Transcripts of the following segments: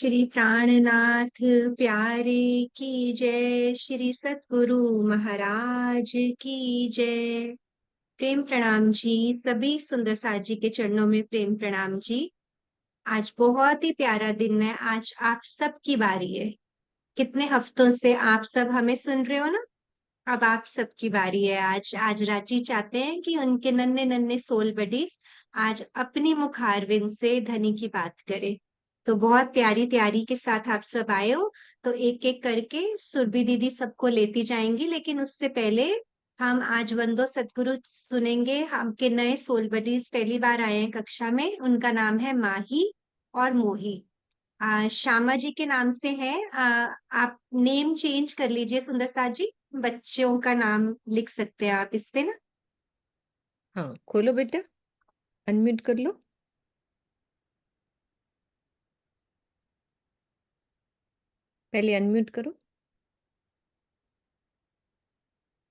श्री प्राणनाथ प्यारे की जय। श्री सतगुरु महाराज की जय। प्रेम प्रणाम जी। सभी सुंदर साथ जी के चरणों में प्रेम प्रणाम जी। आज बहुत ही प्यारा दिन है। आज आप सब की बारी है। कितने हफ्तों से आप सब हमें सुन रहे हो ना। अब आप सबकी बारी है। आज आज राजी चाहते हैं कि उनके नन्हे नन्हे सोल बडीज आज अपनी मुखारविंद से धनी की बात करे। तो बहुत प्यारी तैयारी के साथ आप सब आए हो। तो एक एक करके सुरभि दीदी सबको लेती जाएंगी, लेकिन उससे पहले हम आज वंदो सतगुरु सुनेंगे। हमके नए सोल बडीज पहली बार आए हैं कक्षा में। उनका नाम है माही और मोही। श्यामा जी के नाम से है। आप नेम चेंज कर लीजिए सुंदर साथ जी। बच्चों का नाम लिख सकते हैं आप इस पे ना। हाँ, खोलो बेटा, अनम्यूट कर लो। पहले अनम्यूट करो।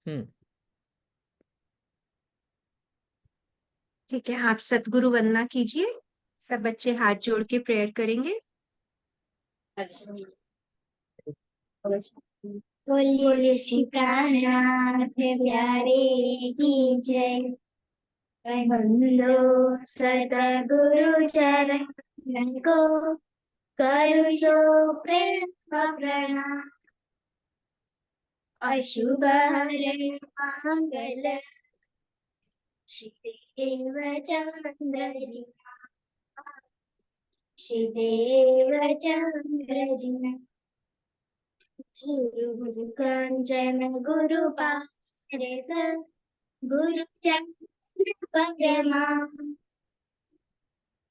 हम्म। ठीक है, आप सतगुरु वंदना कीजिए। सब बच्चे हाथ जोड़ के प्रेयर करेंगे। बोलिए श्री प्राणनाथ प्यारे की जय। वंदो सतगुरु चरण को, करू जो प्रेम प्रणाम। अशुभ हरे मंगल श्री देव चंद्र जी, श्री देव चंद्र जी। गुरु कंचन गुरु पारे सर, गुरु चरण परमा।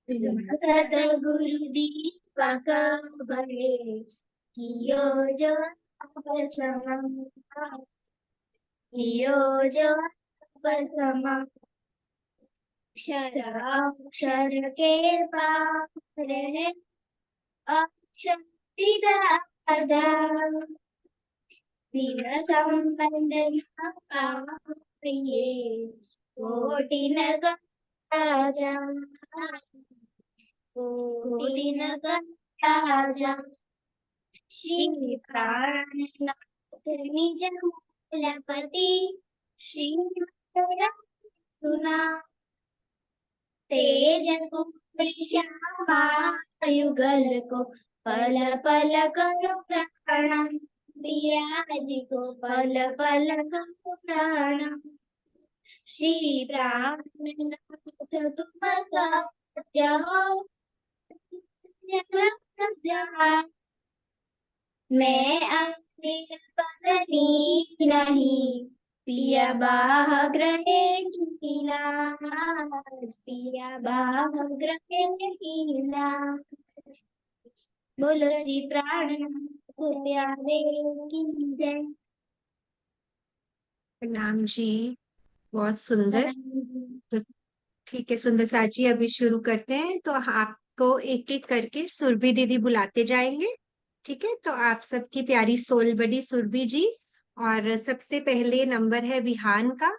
सतगुरु दीपक बने, कियो जो अपसम, कियो जो अपसम। अक्षर अक्षर के पार है, अक्षर विदादा। संबंध प्रिय, कोटि न राजा, कोटि न राजा। श्री प्राणनाथ निज मूलपति, श्री सुना तेज को श्यामा युगल को, पल पल करो प्रणाम। प्रिया जी को पल पल करो प्रणाम। श्री प्राणनाथ तुम सत्य हो, मैं अमृत करनी नहीं, पिया बाह ग्रहे कीना, पिया बाह ग्रहे कीना। बोलो श्री प्राणनाथ प्यारे की जय। प्रणाम जी। बहुत सुंदर। तो ठीक है सुंदर साथ जी, अभी शुरू करते हैं। तो आपको एक एक करके सुरभि दीदी बुलाते जाएंगे। ठीक है, तो आप सबकी प्यारी सोल बड़ी सुरभि जी। और सबसे पहले नंबर है विहान का,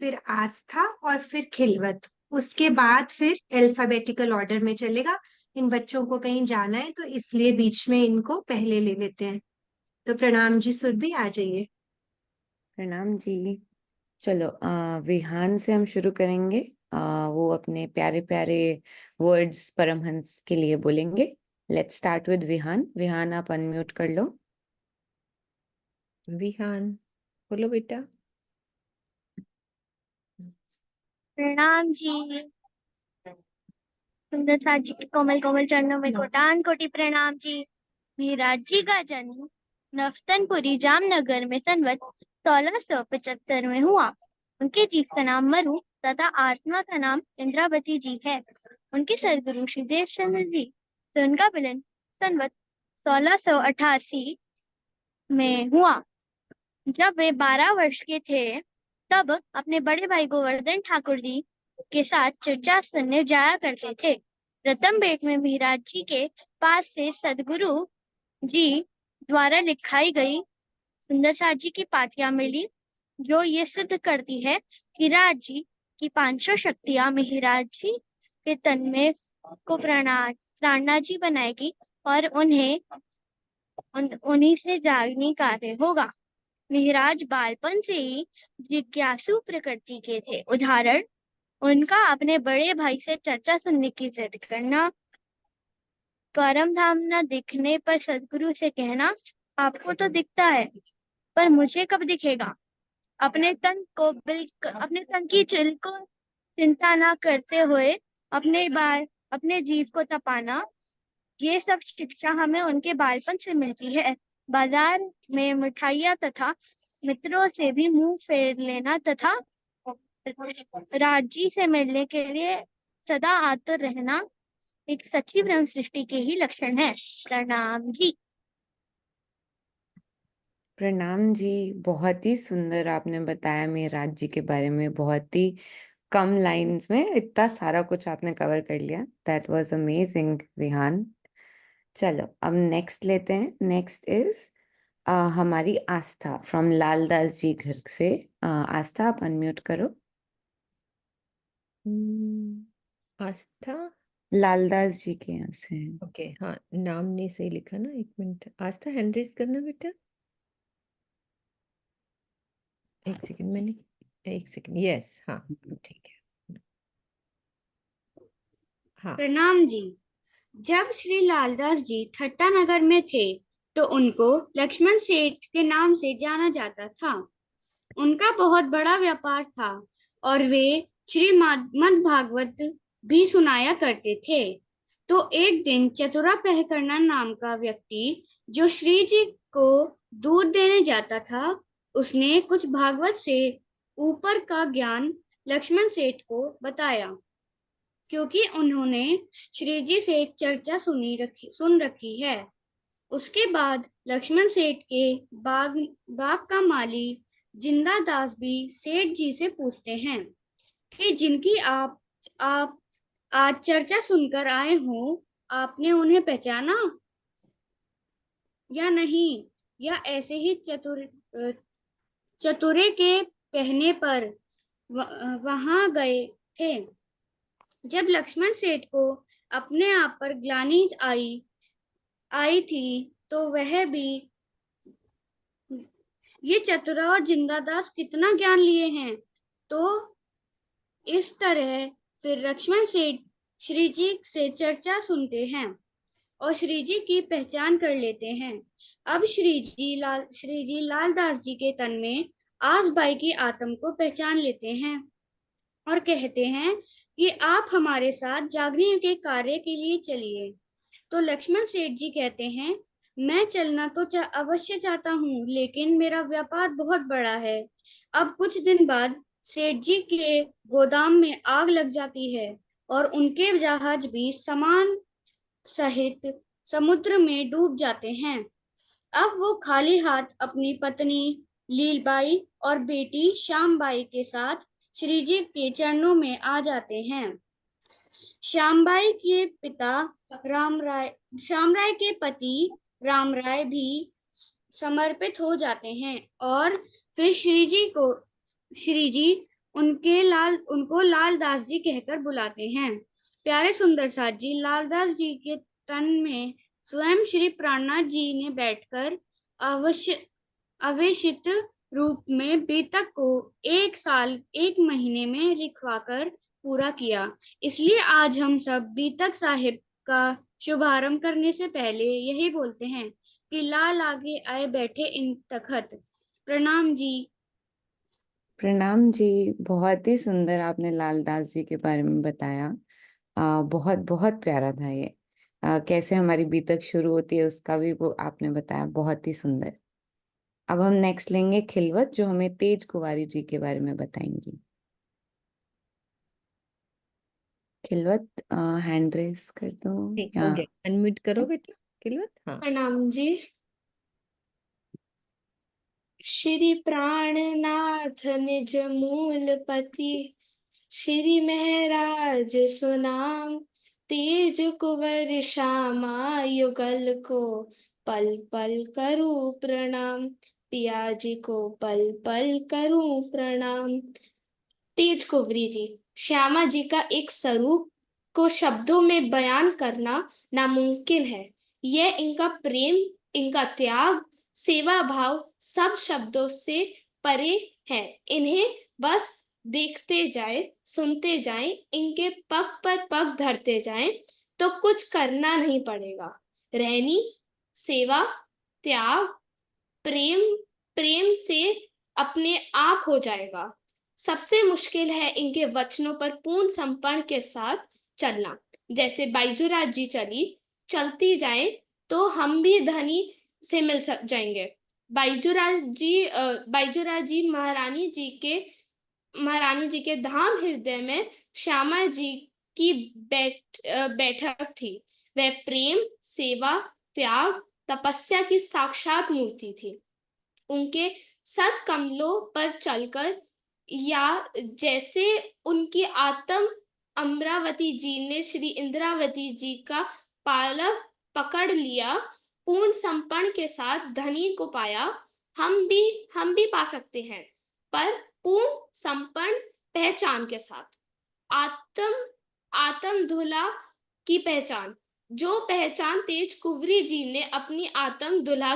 फिर आस्था और फिर खिलवत। उसके बाद फिर अल्फाबेटिकल ऑर्डर में चलेगा। इन बच्चों को कहीं जाना है तो इसलिए बीच में इनको पहले ले लेते हैं। तो प्रणाम जी सुरभि, आ जाइए। प्रणाम जी। चलो, विहान से हम शुरू करेंगे। वो अपने प्यारे प्यारे वर्ड्स परमहंस के लिए बोलेंगे। Let's start with Vihan. Vihan, आप अनम्यूट कर लो। विहान, बोलो बेटा। प्रणाम जी। सुंदर साथ जी के कोमल कोमल चरणों में कोटान कोटि प्रणाम जी। धीराज जी का जन्म नफ्तनपुरी जामनगर में संवत 1675 में हुआ। उनके जीव का नाम मरु तथा आत्मा का नाम इंद्रावती जी है। उनके सदगुरु श्री देवचंद्र जी से उनका मिलन संवत 1688 में हुआ। जब वे 12 वर्ष के थे तब अपने बड़े भाई गोवर्धन ठाकुर जी के साथ चर्चा सुनने जाया करते थे। प्रथम भेंट में महाराज जी के पास से सदगुरु जी द्वारा लिखाई गई सुंदर साथ जी की पातियां मिली, जो ये सिद्ध करती है कि राज जी की 500 शक्तियां महाराज जी के तन में को प्राणनाथ जी बनाएगी और उन्हीं से जागनी कार्य होगा। मिहिराज बालपन से ही जिज्ञासु प्रकृति के थे। उदाहरण, उनका अपने बड़े भाई से चर्चा सुनने की जिद करना, परम धाम न दिखने पर सदगुरु से कहना, आपको तो दिखता है पर मुझे कब दिखेगा। अपने तन की चिल को चिंता ना करते हुए अपने जीव को तपाना, ये सब शिक्षा हमें उनके बालपन से मिलती है। बाजार में मिठाइयाँ तथा मित्रों से भी मुंह फेर लेना तथा राजी से मिलने के लिए सदा आतुर रहना एक सच्ची ब्रह्म सृष्टि के ही लक्षण है। प्रणाम जी। प्रणाम जी। बहुत ही सुंदर आपने बताया मेहराज जी के बारे में। बहुत ही कम लाइंस में इतना सारा कुछ आपने कवर कर लिया। That was amazing Vihan. चलो अब नेक्स्ट लेते हैं। नेक्स्ट इज हमारी आस्था फ्रॉम लालदास जी घर से। आस्था, आप अनम्यूट करो। आस्था। लालदास जी के यहाँ से। ओके, हाँ, नाम नहीं सही लिखा ना, एक मिनट। आस्था हैंड रेज करना बेटा, एक सेकंड। मैंने एक सेकंड, यस, हाँ, ठीक है, हाँ। प्रणाम जी। जब श्री लालदास जी ठट्टा नगर में थे तो उनको लक्ष्मण सेठ के नाम से जाना जाता था। उनका बहुत बड़ा व्यापार था और वे श्रीमद् भागवत भी सुनाया करते थे। तो एक दिन चतुरा पहकर्णा नाम का व्यक्ति जो श्री जी को दूध देने जाता था, उसने कुछ भागवत से ऊपर का ज्ञान लक्ष्मण सेठ को बताया। क्योंकि उन्होंने श्री जी से चर्चा सुन रखी है। उसके बाद लक्ष्मण सेठ के बाग का माली जिंदा दास भी सेठ जी से पूछते हैं कि जिनकी आप आज चर्चा सुनकर आए हो, आपने उन्हें पहचाना या नहीं, या ऐसे ही चतुरे के कहने पर वहां गए थे। जब लक्ष्मण सेठ को अपने आप पर ग्लानि आई थी तो वह भी ये चतुरा और जिंदादास कितना ज्ञान लिए हैं। तो इस तरह फिर लक्ष्मण सेठ श्री जी से चर्चा सुनते हैं और श्री जी की पहचान कर लेते हैं। अब श्री जी लालदास जी के तन में आसबाई की आत्म को पहचान लेते हैं और कहते हैं कि आप हमारे साथ जागने के कार्य के लिए चलिए। तो लक्ष्मण सेठ जी कहते हैं, मैं चलना तो अवश्य चाहता हूँ, लेकिन मेरा व्यापार बहुत बड़ा है। अब कुछ दिन बाद सेठ जी के गोदाम में आग लग जाती है और उनके जहाज भी सामान सहित समुद्र में डूब जाते हैं। अब वो खाली हाथ अपनी पत्नी लीलबाई और बेटी श्यामबाई के साथ श्री जी के चरणों में आ जाते हैं। श्यामबाई के पिता श्यामराय के पति रामराय भी समर्पित हो जाते हैं और फिर श्री जी उनको लालदास जी कहकर बुलाते हैं। प्यारे सुंदर साथ जी, लालदास जी के तन में स्वयं श्री प्राणनाथ जी ने बैठकर आवेशित रूप में बीतक को 1 साल 1 महीने में लिखवाकर पूरा किया। इसलिए आज हम सब बीतक साहिब का शुभारंभ करने से पहले यही बोलते हैं कि लाल आगे आए बैठे इन तखत। प्रणाम जी। प्रणाम जी। बहुत ही सुंदर आपने लालदास जी के बारे में बताया। बहुत बहुत प्यारा था ये। कैसे हमारी बीतक शुरू होती है उसका भी वो आपने बताया, बहुत ही सुंदर। अब हम नेक्स्ट लेंगे खिलवत, जो हमें तेज कुंवारी जी के बारे में बताएंगी। खिलवत, हैंड रेस कर दो ठीक या हो गया, अनम्यूट करो बेटा खिलवत। हाँ, प्रणाम जी। श्री प्राणनाथ निज मूलपति, श्री महराज सुनाम, तेज कुंवर श्यामा युगल को पल पल करूं प्रणाम, पिया जी को पल पल करूं प्रणाम। तेज कुंवरी जी, श्यामा जी का एक स्वरूप को शब्दों में बयान करना नामुमकिन है। यह इनका प्रेम, इनका त्याग, सेवा भाव सब शब्दों से परे है। इन्हें बस देखते जाए, सुनते जाएं, इनके पग पर पग धरते जाएं, तो कुछ करना नहीं पड़ेगा। रहनी, सेवा, त्याग, प्रेम, प्रेम से अपने आप हो जाएगा। सबसे मुश्किल है इनके वचनों पर पूर्ण समर्पण के साथ चलना। जैसे बाईजूराज जी चलती जाए तो हम भी धनी से मिल जाएंगे। बाईजूराज जी महारानी जी के धाम हृदय में श्यामा जी की बैठक थी। वह प्रेम, सेवा, त्याग, तपस्या की साक्षात मूर्ति थी। उनके सत कमलों पर चलकर, या जैसे उनकी आत्म अमरावती जी ने श्री इंद्रावती जी का पालव पकड़ लिया, पूर्ण समर्पण के साथ धनी को पाया, हम भी पा सकते हैं, पर पूर्ण समर्पण पहचान के साथ। आत्म आत्म धुला की पहचान, जो पहचान तेज कुंवरी जी ने अपनी आत्म दुल्हा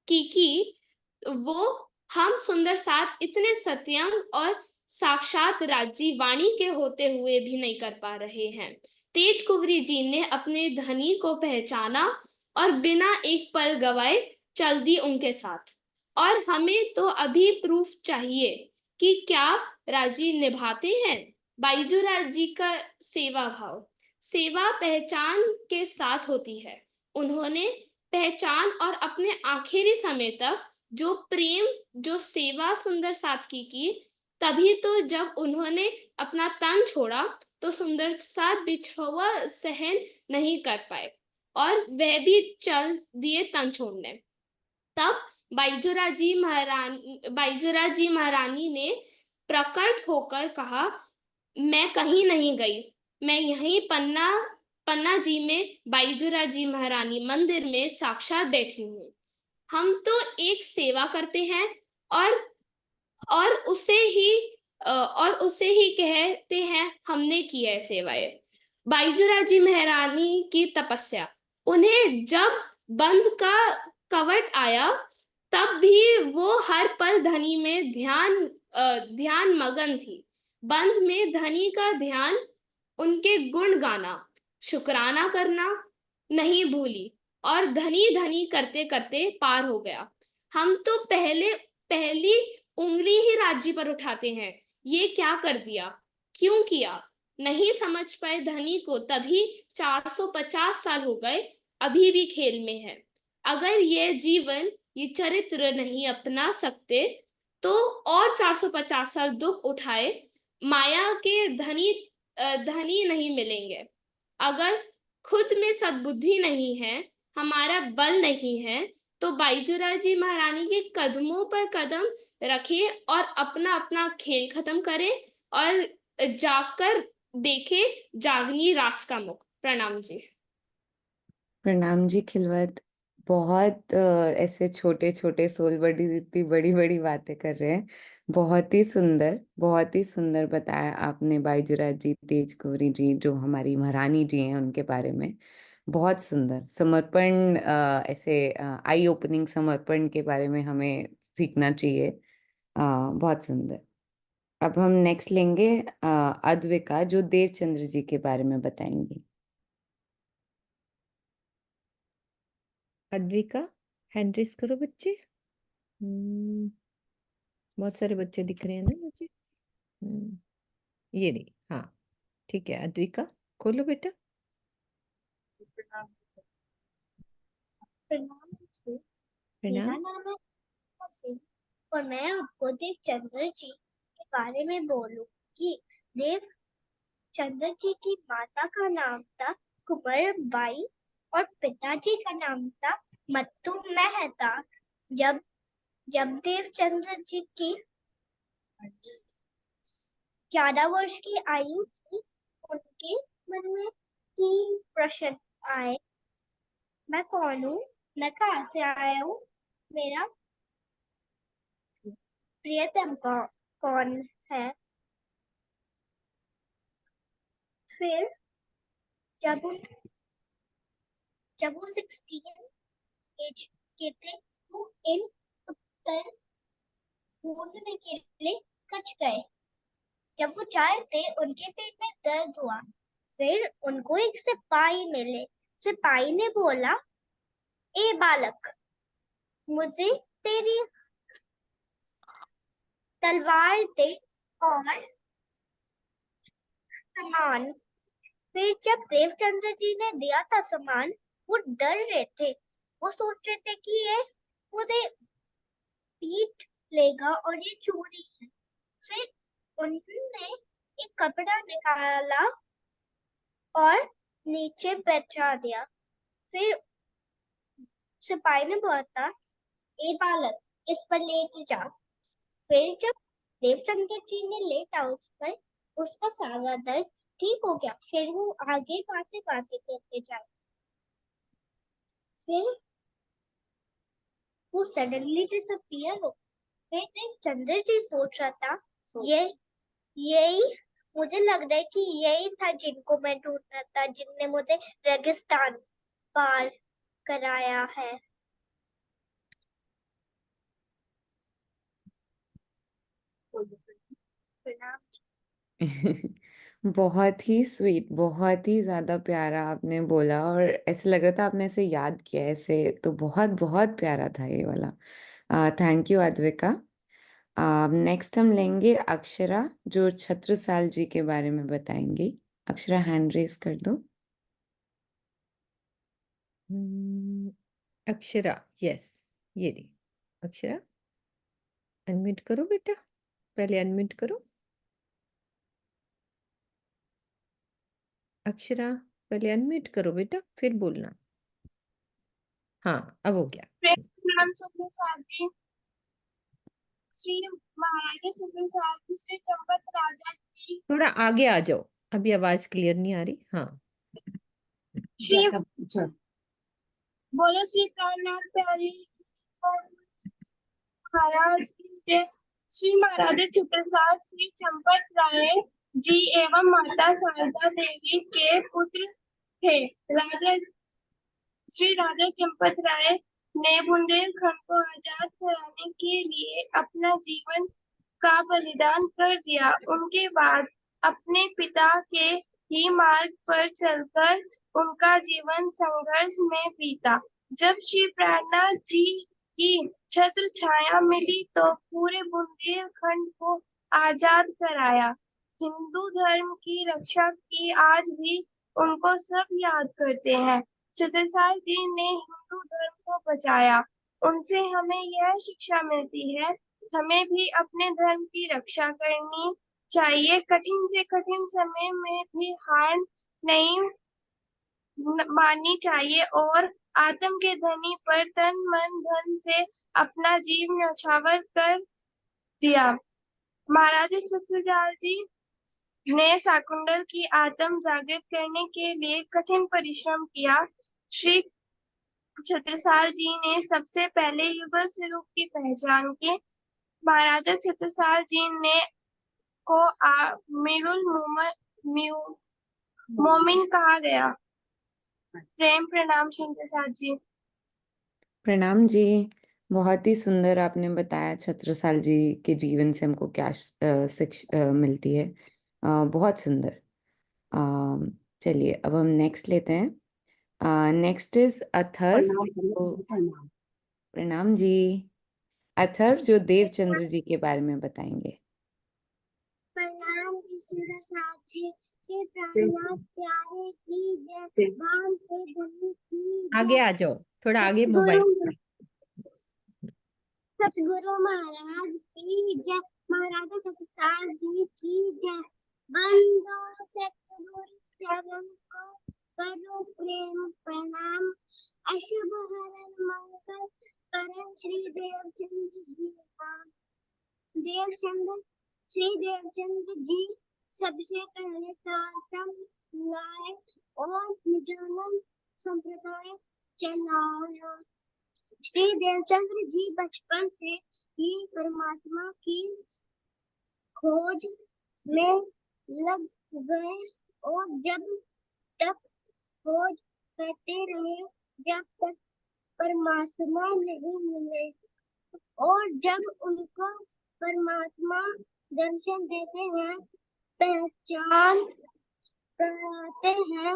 की वो हम सुंदर साथ इतने सत्यंग और साक्षात राज्य वाणी के होते हुए भी नहीं कर पा रहे हैं। तेज कुंवरी जी ने अपने धनी को पहचाना और बिना एक पल गवाए चल दी उनके साथ। और हमें तो अभी प्रूफ चाहिए कि क्या राजी निभाते हैं। बाईजूराज जी का सेवा भाव, सेवा पहचान के साथ होती है। उन्होंने पहचान और अपने आखिरी समय तक जो प्रेम, जो सेवा सुंदर साथ की, तभी तो जब उन्होंने अपना तन छोड़ा तो सुंदर साथ बिछुआ सहन नहीं कर पाए और वह भी चल दिए तन छोड़ने। तब बाईजूराज जी महारानी ने प्रकट होकर कहा, मैं कहीं नहीं गई, मैं यहीं पन्ना जी में बाईजूराज जी महारानी मंदिर में साक्षात बैठी हूँ। हम तो एक सेवा करते हैं और उसे ही कहते हैं हमने की है सेवाएं। बाईजूराज जी महारानी की तपस्या, उन्हें जब बंध का कवट आया तब भी वो हर पल धनी में ध्यान मगन थी। बंध में धनी का ध्यान, उनके गुण गाना, शुक्राना करना नहीं भूली और धनी धनी करते करते पार हो गया। हम तो पहली उंगली ही राज्य पर उठाते हैं। ये क्या कर दिया, क्यों किया, नहीं समझ पाए धनी को। तभी 450 साल हो गए, अभी भी खेल में है। अगर ये जीवन, ये चरित्र नहीं अपना सकते तो और 450 साल दुख उठाए, माया के धनी नहीं मिलेंगे। अगर खुद में सद्बुद्धि नहीं है, हमारा बल नहीं है, तो बाईजूराज जी महारानी के कदमों पर कदम रखे और अपना अपना खेल खत्म करे और जाकर देखे जागनी रास का मुख। प्रणाम जी। प्रणाम जी खिलवत। बहुत ऐसे छोटे छोटे सोल बड़ी इतनी बड़ी बड़ी बातें कर रहे हैं। बहुत ही सुंदर बताया आपने बाईजूराज जी, तेज कुंवरी जी जो हमारी महारानी जी हैं उनके बारे में। बहुत सुंदर समर्पण, ऐसे आई ओपनिंग समर्पण के बारे में हमें सीखना चाहिए। बहुत सुंदर। अब हम नेक्स्ट लेंगे अद्विका, जो देवचंद्र जी के बारे में बताएंगी। अद्विका, हैंड रेस करो बच्चे। बहुत सारे बच्चे दिख रहे हैं ना मुझे। ये नहीं, हाँ ठीक है। अद्विका खोलो बेटा। प्रणाम जी। प्रणाम। मेरा नाम है अनिता सिंह और मैं आपको देवचंद्र जी के बारे में बोलूंगी। देवचंद्र जी की माता का नाम था कुंवर बाई और पिताजी का नाम था मत्तू मेहता। जब देवचंद्र जी की 11 वर्ष की आयु थी, उनके मन में 3 प्रश्न आए। मैं कौन हूँ, मैं कहाँ से आया हूँ, मेरा प्रियतम कौन है। फिर जब जब वो 16 एज के थे वो इन उत्तर पूर्व के लिए कच गए। जब वो 4 थे उनके पेट में दर्द हुआ। फिर उनको एक सिपाही मिले। सिपाही ने बोला, ए बालक, मुझे तेरी तलवार दे और सामान। फिर जब देवचंद्र जी ने दिया था सामान, वो डर रहे थे। वो सोच रहे थे कि ये मुझे पीट लेगा और ये चोरी है। फिर उन्होंने एक कपड़ा निकाला और नीचे बैठा दिया। फिर सिपाही ने बोला, ए बालक, इस पर लेट जा। फिर जब देवचंद्र जी ने लेटा उस पर, उसका सारा दर्द ठीक हो गया। फिर वो आगे बातें बातें करते जाए। फिर वो सडनली डिसअपियर हो। फिर देवचंद्र जी सोच रहा था, यही मुझे लग रहा है कि यही था जिनको मैं ढूंढ रहा था, जिनने मुझे रेगिस्तान पार कराया है। प्रणाम। बहुत ही स्वीट, बहुत ही ज्यादा प्यारा आपने बोला, और ऐसे लग रहा था आपने ऐसे याद किया ऐसे, तो बहुत बहुत प्यारा था ये वाला। Thank you Advika. नेक्स्ट हम लेंगे अक्षरा, जो छत्रसाल जी के बारे में बताएंगी। अक्षरा, हैंड रेस कर दो। अक्षरा, यस, ये रही अक्षरा। अनम्यूट करो बेटा, पहले अनम्यूट करो। अक्षरा, पहले अनम्यूट करो बेटा, फिर बोलना। हाँ, अब हो गया। प्रेम छत्रसाल जी, श्री महाराजा छत्रसाल जी, श्री चंपत राजा की, थोड़ा आगे आ जाओ, अभी आवाज क्लियर नहीं आ रही। हाँ, श्री बोलो श्री प्राणनाथ प्यारी महाराज की जय। श्री महाराजा छत्रसाल श्री चंपत राय जी एवं माता शारदा देवी के पुत्र थे। श्री राजा चंपत राय ने बुंदेलखंड को आजाद कराने के लिए अपना जीवन का बलिदान कर दिया। उनके बाद अपने पिता के ही मार्ग पर चलकर उनका जीवन संघर्ष में बीता। जब श्री प्राणनाथ जी की छत्र छाया मिली तो पूरे बुंदेलखंड को आजाद कराया। हिंदू धर्म की रक्षा की, आज भी उनको सब याद करते हैं। छत्रसाल जी ने हिंदू धर्म को बचाया। उनसे हमें यह शिक्षा मिलती है, हमें भी अपने धर्म की रक्षा करनी चाहिए। कठिन से कठिन समय में भी हार नहीं माननी चाहिए और आत्म के धनी पर तन मन धन से अपना जीव न्यौछावर कर दिया। महाराजा छत्रसाल जी ने शाकुंतल की आत्म जागृत करने के लिए कठिन परिश्रम किया। श्री छत्रसाल जी ने सबसे पहले युगल स्वरूप की पहचान की। महाराजा छत्रसाल जी ने को अमीरुल मोमिन कहा गया। प्रेम प्रणाम छत्रसाल जी। प्रणाम जी। बहुत ही सुंदर आपने बताया छत्रसाल जी के जीवन से हमको क्या शिक्षा मिलती है। बहुत सुंदर। चलिए अब हम नेक्स्ट लेते हैं। Next is Atharva. प्रणाम जी। अथर्व जो देवचंद्र जी के बारे में बताएंगे। प्रणाम जी छत्रसाल जी, श्री प्राणनाथ प्यारे की जय, गांव के धनी की आगे जय। आ जाओ, थोड़ा आगे मोबाइल। सतगुरु महाराज की जय, महाराजा छत्रसाल जी की जय। बंदो सतगुरु चरण को करो प्रेम प्रणाम, अशुभ हरण मंगल करण श्री देवचंद्र जी नाम। देवचंद्र श्री देवचंद्र जी सबसे पहले प्रातम लाए और निजानंद संप्रदाय चलाया। श्री देवचंद्र जी बचपन से ही परमात्मा की खोज में लग गए और जब तक खोज करते रहे जब तक परमात्मा नहीं मिले, और जब उनको परमात्मा दर्शन देते हैं, पहचान कराते हैं,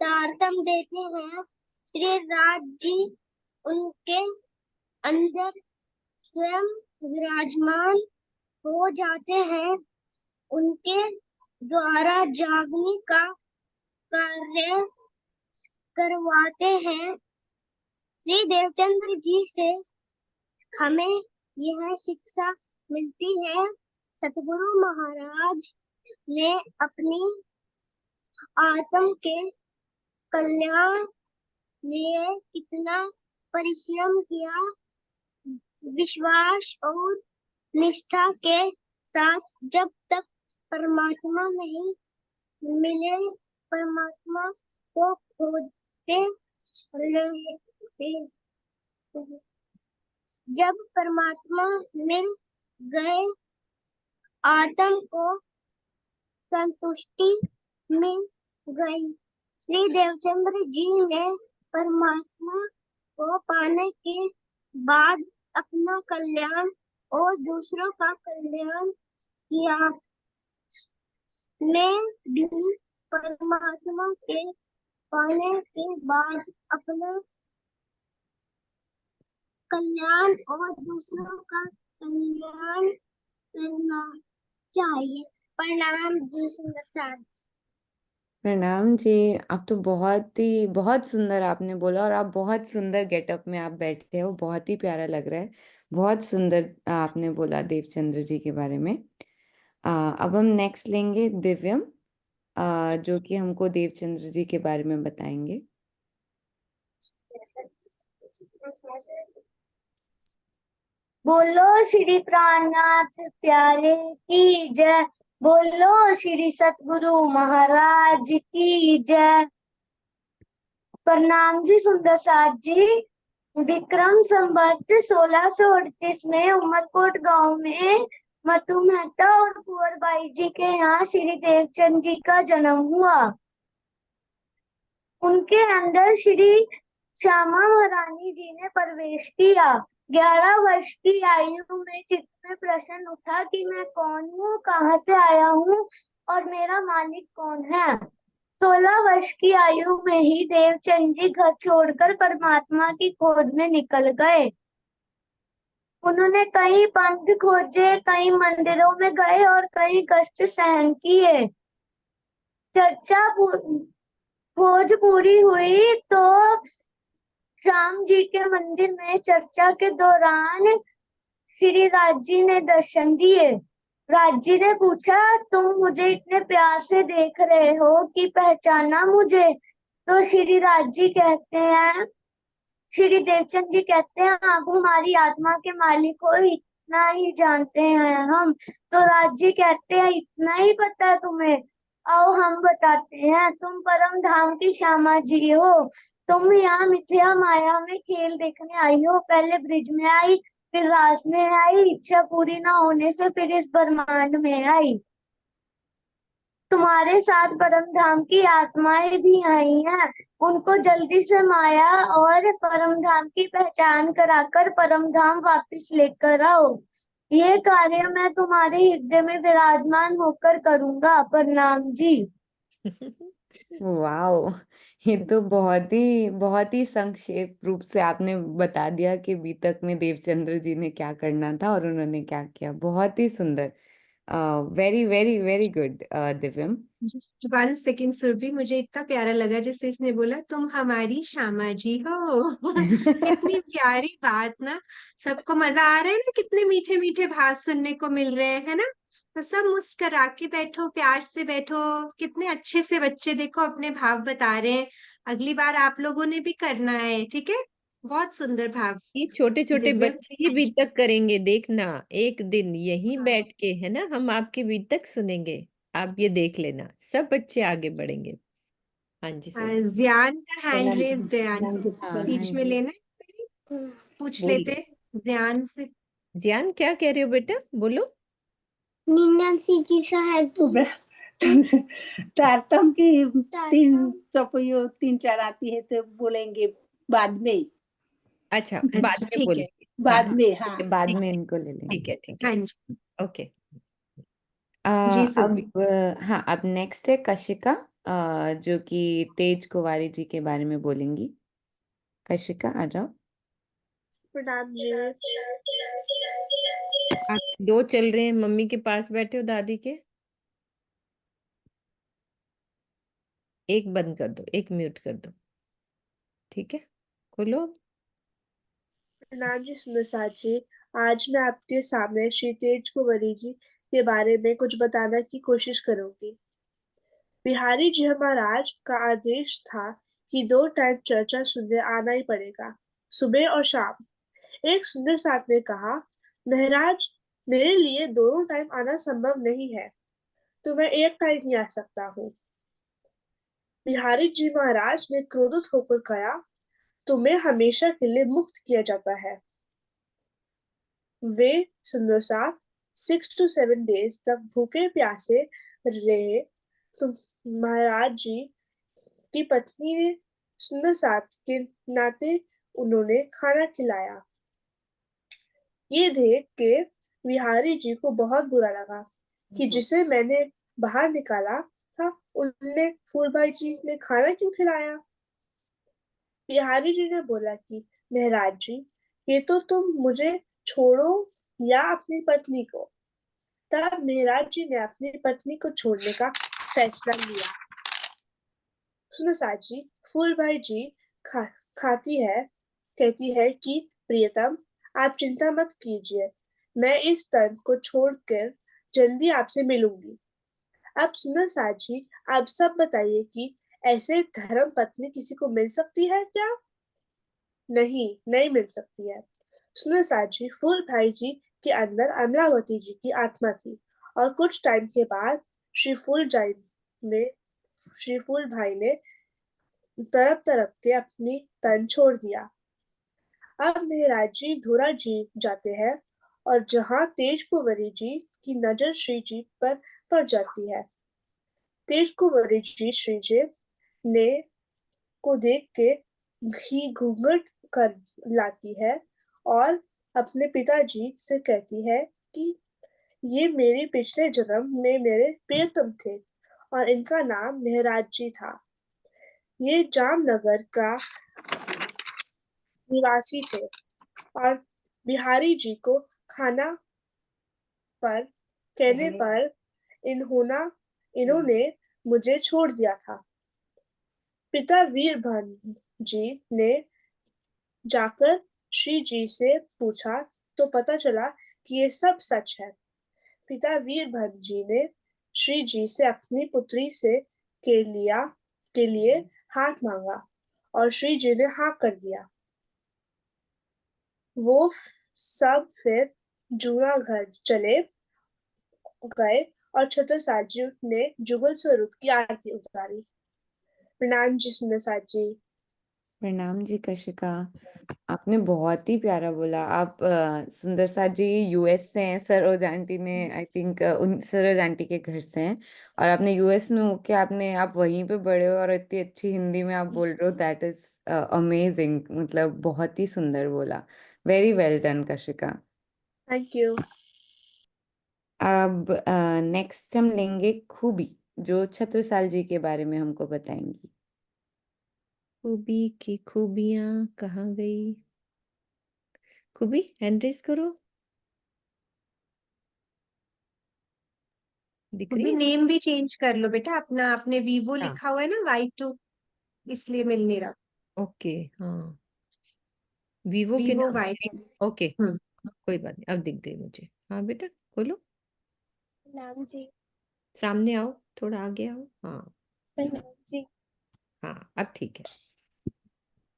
तारतम देते हैं, श्री राज जी उनके अंदर स्वयं विराजमान हो जाते हैं। उनके द्वारा जागने का कार्य करवाते हैं। श्री देवचंद्र जी से हमें यह शिक्षा मिलती है, सतगुरु महाराज ने अपनी आत्म के कल्याण लिए कितना परिश्रम किया, विश्वास और निष्ठा के साथ। जब तक परमात्मा नहीं मिले, परमात्मा को खोजते रहे। जब परमात्मा मिल गए, आत्म को संतुष्टि मिल गई। श्री देवचंद्र जी ने परमात्मा को पाने के बाद अपना कल्याण और दूसरों का कल्याण किया। मैं भी परमात्मा के पाने के बाद अपना कल्याण और दूसरों का कल्याण करना चाहिए। प्रणाम जी सुंदर साथ। प्रणाम जी। आप तो बहुत सुंदर आपने बोला, और आप बहुत सुंदर गेटअप में आप बैठे हो, बहुत ही प्यारा लग रहा है। बहुत सुंदर आपने बोला देवचंद्र जी के बारे में। अब हम नेक्स्ट लेंगे दिव्यम, जो कि हमको देवचंद्र जी के बारे में बताएंगे। बोलो श्री प्राणनाथ प्यारे की जय। बोलो श्री सतगुरु महाराज की जय। प्रणाम जी सुंदर साथ जी। विक्रम संवत 1638 में उमरकोट गांव में मतु मेहता और कुंवरबाई जी के यहाँ श्री देवचंद जी का जन्म हुआ। उनके अंदर श्री श्यामा महारानी जी ने प्रवेश किया। 11 वर्ष की आयु में चित्त में प्रश्न उठा कि मैं कौन हूँ, कहाँ से आया हूँ और मेरा मालिक कौन है। 16 वर्ष की आयु में ही देवचंद जी घर छोड़कर परमात्मा की खोज में निकल गए। उन्होंने कई पंथ खोजे, कई मंदिरों में गए और कई कष्ट सहन किए। चर्चा खोज पूरी हुई तो श्याम जी के मंदिर में चर्चा के दौरान श्री राज जी ने दर्शन दिए। राज जी ने पूछा, तुम मुझे इतने प्यार से देख रहे हो कि पहचाना मुझे? तो श्री राज जी कहते हैं, श्री देवचंद जी कहते हैं, आप हमारी आत्मा के मालिक हो, इतना ही जानते हैं हम। तो राज जी कहते हैं, इतना ही पता है तुम्हें? आओ हम बताते हैं। तुम परम धाम की श्यामा जी हो। तुम यहाँ मिथ्या माया में खेल देखने आई हो। पहले ब्रिज में आई, फिर रास में आई, इच्छा पूरी ना होने से फिर इस ब्रह्मांड में आई। तुम्हारे साथ परम धाम की आत्माएं भी आई हैं। उनको जल्दी से माया और परम धाम की पहचान कराकर परम धाम वापस लेकर आओ। ये कार्य मैं तुम्हारे हृदय में विराजमान होकर करूंगा। प्रणाम जी। वाओ, ये तो बहुत ही संक्षेप रूप से आपने बता दिया कि बीतक में देवचंद्र जी ने क्या करना था और उन्होंने क्या किया। बहुत ही सुंदर। Very very very good Divyam. Just 1 second Surabhi, मुझे इतना प्यारा लगा जैसे इसने बोला तुम हमारी श्यामा जी हो। कितनी प्यारी बात ना। सबको मजा आ रहा है ना, कितने मीठे मीठे भाव सुनने को मिल रहे हैं, है ना। तो सब मुस्कुरा के बैठो, प्यार से बैठो। कितने अच्छे से बच्चे देखो अपने भाव बता रहे हैं। अगली बार आप लोगों ने भी करना है, ठीक है। बहुत सुंदर भाव। ये छोटे छोटे दिव्यम, बच्चे ही बीतक करेंगे, देखना एक दिन यहीं हाँ। बैठ के, है ना, हम आपके बीतक सुनेंगे। आप ये देख लेना, सब बच्चे आगे बढ़ेंगे। हाँ जी सर। जियान का हैंड रेज्ड है हाँ, आंटी, हाँ बीच में जी, लेना है। पूछ बोलिए लेते ध्यान से। जियान, क्या कह रहे हो बेटा, बोलो। निन्याम की साहब तारतम की तीन चौपाइयों 3 4 आती है तो बोलेंगे बाद में। अच्छा, बाद अच्छा, में ठीक है। बोलेंगे। बाद हाँ, में, हाँ। बाद ठीक में है, इनको ले लेंगे। ठीक है, ठीक हाँ है। जी, ओके। जी अब सुनिए। हाँ, अब नेक्स्ट है कशिका, जो कि तेज कुंवारी जी के बारे में बोलेंगी। कशिका आ जाओ। प्रणाम जी। आप दो चल रहे हैं, मम्मी के पास बैठे हो दादी के? एक बंद कर दो, एक म्यूट कर दो, ठीक है? खोलो। प्रणाम जी सुनसा जी। आज मैं आपके सामने श्री तेज कुंवरी जी के बारे में कुछ बताने की कोशिश करूंगी। बिहारी जी महाराज का आदेश था कि 2 टाइम चर्चा सुनने आना ही पड़ेगा, सुबह और शाम। एक सुंदर साथ ने कहा, महाराज मेरे लिए दोनों टाइम आना संभव नहीं है, तो मैं एक टाइम ही आ सकता हूँ। बिहारी जी महाराज ने क्रोधित होकर कहा, तुम्हें हमेशा के लिए मुक्त किया जाता है। वे सुंदर साथ 6 to 7 days तक भूखे प्यासे रहे। तुम महाराज जी की पत्नी ने सुंदर साथ के नाते उन्होंने खाना खिलाया। ये देख के बिहारी जी को बहुत बुरा लगा कि जिसे मैंने बाहर निकाला था उनने फूलभाई जी ने खाना क्यों खिलाया। बिहारी जी ने बोला कि महाराज जी, ये तो तुम मुझे छोड़ो या अपनी पत्नी को। तब महाराज जी ने अपनी पत्नी को छोड़ने का फैसला लिया। सुनो साची, फूलभाई जी खाती है, कहती है कि प्रियतम आप चिंता मत कीजिए, मैं इस तन को छोड़कर जल्दी आपसे मिलूंगी। अब सुनो साची, आप सब बताइए कि ऐसे धर्म पत्नी किसी को मिल सकती है क्या? नहीं, नहीं मिल सकती है। सुनो साची, फूल भाई जी के अंदर अमलावती जी की आत्मा थी और कुछ टाइम के बाद ने श्री फूल भाई ने तरफ तरफ के अपनी तन छोड़ दिया। अब महाराज जी धोरा जी जाते हैं और जहाँ तेज कुंवरी जी की नजर श्री जी पर पड़ जाती है। तेज कुंवरी जी श्री जी ने को देख के ही घूंघट कर लाती है और अपने पिताजी से कहती है कि ये मेरे पिछले जन्म में मेरे प्रियतम थे और इनका नाम मेहराज जी था। ये जामनगर का निवासी थे और बिहारी जी को खाना पर कहने पर इन्होंने मुझे छोड़ दिया था। पिता वीरभद्र जी ने जाकर श्री जी से पूछा तो पता चला कि ये सब सच है। पिता वीरभद्र जी ने श्री जी से अपनी पुत्री से के लिए हाथ मांगा और श्री जी ने हाँ कर दिया। वो सब फिर जूनागढ़ चले गए और छत्रसाल जी ने जुगल स्वरूप की आरती उतारी। प्रणाम जी सुंदरसाल जी। प्रणाम जी कशिका। आपने बहुत ही प्यारा बोला। आप सुंदर साथ जी यूएस से हैं, सरोज आंटी ने आई थिंक उन सरोज आंटी के घर से हैं, और आपने यूएस में होके आप वहीं पे बड़े हो और इतनी अच्छी हिंदी में आप बोल रहे हो, दैट इज अमेजिंग। मतलब बहुत ही सुंदर बोला। Very well done Kashika. Thank you. अब नेक्स्ट हम लेंगे खूबी, जो छत्रसाल जी के बारे में हमको बताएंगी। खूबी की खूबियां कहाँ गई? खूबी हैंड रेस करो, दिख रही अभी है? नेम भी चेंज कर लो बेटा अपना, आपने वीवो हाँ, लिखा हुआ है ना Y2, इसलिए मिल नहीं रहा। ओके, हाँ, वीवो के वीवो नाम से। Y2। ओके, हम्म। कोई बात नहीं, अब दिख गई मुझे। हाँ बेटा, खोलो, प्रणाम जी। सामने आओ, थोड़ा आगे आओ। हाँ, प्रणाम जी। हाँ, अब ठीक है।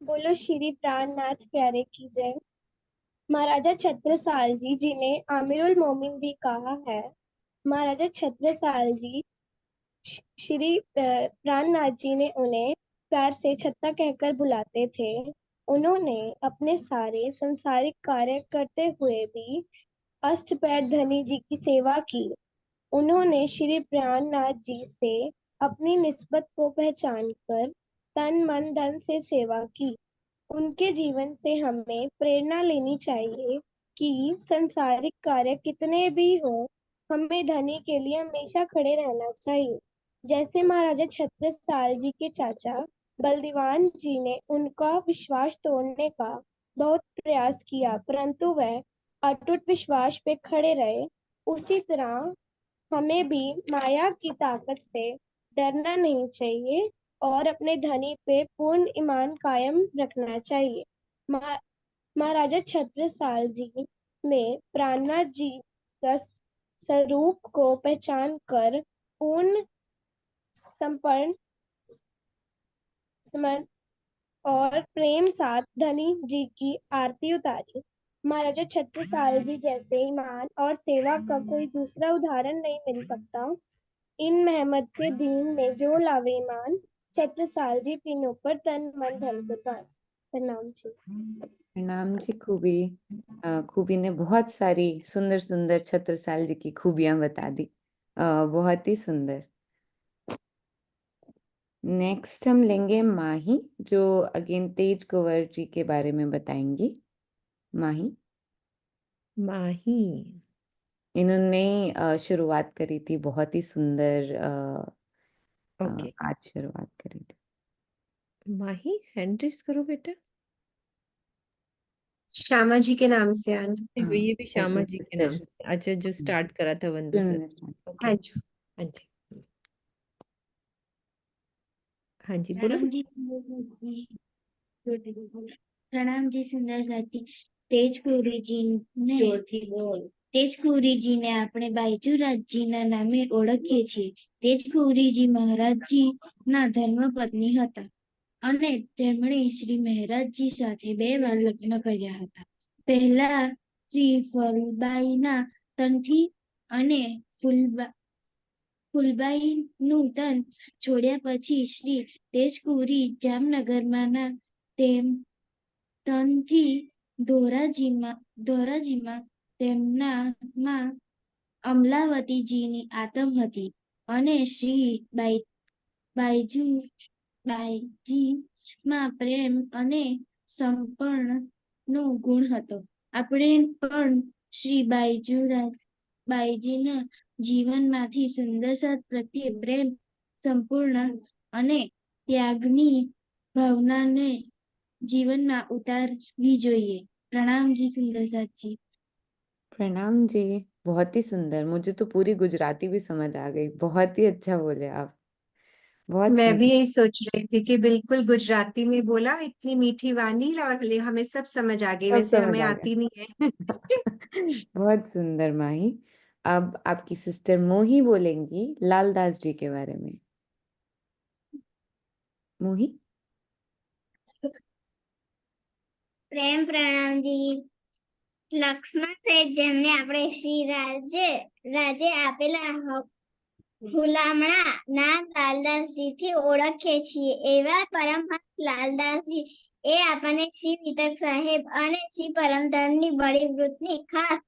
बोलो श्री प्राणनाथ प्यारे की जय। महाराजा छत्रसाल जी, जिन्हें आमिरुल मोमिन भी कहा है, महाराजा छत्रसाल जी श्री प्राणनाथ जी ने उन्हें प्यार से छत्ता कहकर बुलाते थे। उन्होंने अपने सारे संसारिक कार्य करते हुए भी अष्टपैर धनी जी की सेवा की। उन्होंने श्री प्राणनाथ जी से अपनी निस्बत को पहचानकर तन मन धन से सेवा की। उनके जीवन से हमें प्रेरणा लेनी चाहिए कि संसारिक कार्य कितने भी हो, हमें धनी के लिए हमेशा खड़े रहना चाहिए। जैसे महाराजा छत्रसाल जी के चाचा बलदीवान जी ने उनका विश्वास तोड़ने का बहुत प्रयास किया, परंतु वह अटूट विश्वास पे खड़े रहे। उसी तरह हमें भी माया की ताकत से डरना नहीं चाहिए और अपने धनी पे पूर्ण ईमान कायम रखना चाहिए। मा- महाराजा छत्रसाल जी ने प्राणनाथ जी का स्वरूप को पहचान कर पूर्ण समर्पण समर्पण और प्रेम साथ धनी जी की आरती उतारी। महाराजा छत्रसाल जी जैसे ईमान और सेवा का कोई दूसरा उदाहरण नहीं मिल सकता। इन मेहमत के दिन में जो लावे ईमान, छत्रसाल जी तीनों पर तन मन धन कुर्बान। प्रणाम जी। प्रणाम जी खूबी। खूबी ने बहुत सारी सुंदर सुंदर छत्रसाल जी की खूबियां बता दी। बहुत ही सुंदर। नेक्स्ट हम लेंगे माही, जो अगेन तेज कंवर जी के बारे में बताएंगी। माही, माही। इन्होंने शुरुआत करी थी, बहुत ही सुंदर ओके, आज शुरुआत करी थी। माही हैंड रेस करो बेटा। श्यामा जी के नाम से आन। हाँ, ये भी श्यामा अपने जी के सिस्टर नाम से। अच्छा, जो स्टार्ट करा था वंदे सर। ओके, हाँ जी। हाँ जी, हाँ जी, बोलो। प्रणाम जी। प्रणाम जी सुंदर साथी। તેજકુરીજીને આપણે બાયજુરાજજીના નામે ઓળખીએ છીએ. તેજકુરીજી મહારાજજીના ધર્મપત્ની હતા અને તેમણે શ્રી મહારાજજી સાથે 2 વાર લગ્ન કર્યા હતા. પહેલા શ્રી ફૂલબાઈના તનથી અને ફૂલબાઈનું તન છોડ્યા પછી શ્રી તેજકુરી જામનગરમાંના તનથી ધોરાજીમાં તેમનામાં અમલાવતીજીની આતમ હતી અને શ્રી બાઈજીમાં પ્રેમ અને સમર્પણનો ગુણ હતો. આપણે પણ શ્રી બાઈજીના જીવનમાંથી સુંદરસાદ પ્રત્યે પ્રેમ, સંપૂર્ણ અને ત્યાગની ભાવનાને जीवन में उतारवी જોઈએ. प्रणाम जी सुंदर साथ जी। प्रणाम जी, बहुत ही सुंदर। मुझे तो पूरी गुजराती भी समझ आ गई। बहुत ही अच्छा बोले आप, बहुत मैं भी सुंदर। यही सोच रही थी कि बिल्कुल गुजराती में बोला, इतनी मीठी वाणी और हमें सब समझ आ गई, सब वैसे समझ हमें आ आती नहीं है। बहुत सुंदर माही। अब आपकी सिस्टर मोही बोलेंगी लालदास जी के बारे में। मोही। પ્રેમ પ્રણામ जी। લક્ષ્મણ શેઠ જેમને આપણે શ્રી રાજે આપેલા હુલામણા નામ લાલદાસજી થી ઓળખીએ છીએ, એવા પરમહંસ લાલદાસજી એ આપણને શ્રી વિતક સાહેબ અને શ્રી પરમધનની બળી વૃત્તની ખાસ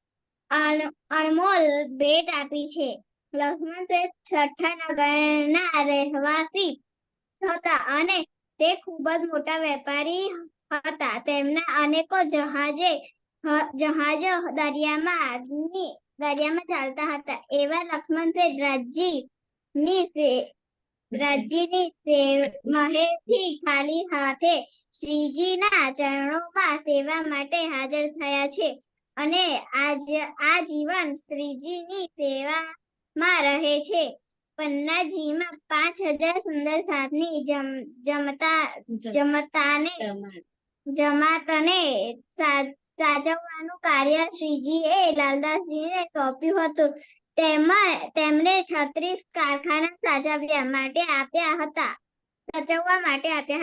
અણમોલ ભેટ આપી છે. લક્ષ્મણ શેઠ છઠ્ઠા નગરના રહેવાસી હતા અને તે ખૂબ જ મોટા વેપારી હતા. તેમના અનેકો જહાજો દરિયામાં ચાલતા હતા. એવા લક્ષ્મણ શેઠ રાજ્યની મહેરથી ખાલી હાથે શ્રીજીના ચરણોમાં સેવા માટે હાજર થયા છે અને આજીવન શ્રીજીની સેવામાં રહે છે. પન્નાજીમાં 5000 સુંદર સાથની જમાતને સાચવવાનું કાર્ય શ્રીજીએ લાલદાસજીને સોંપ્યું હતું. તેમણે 36 કારખાના સાચવવા માટે આપ્યા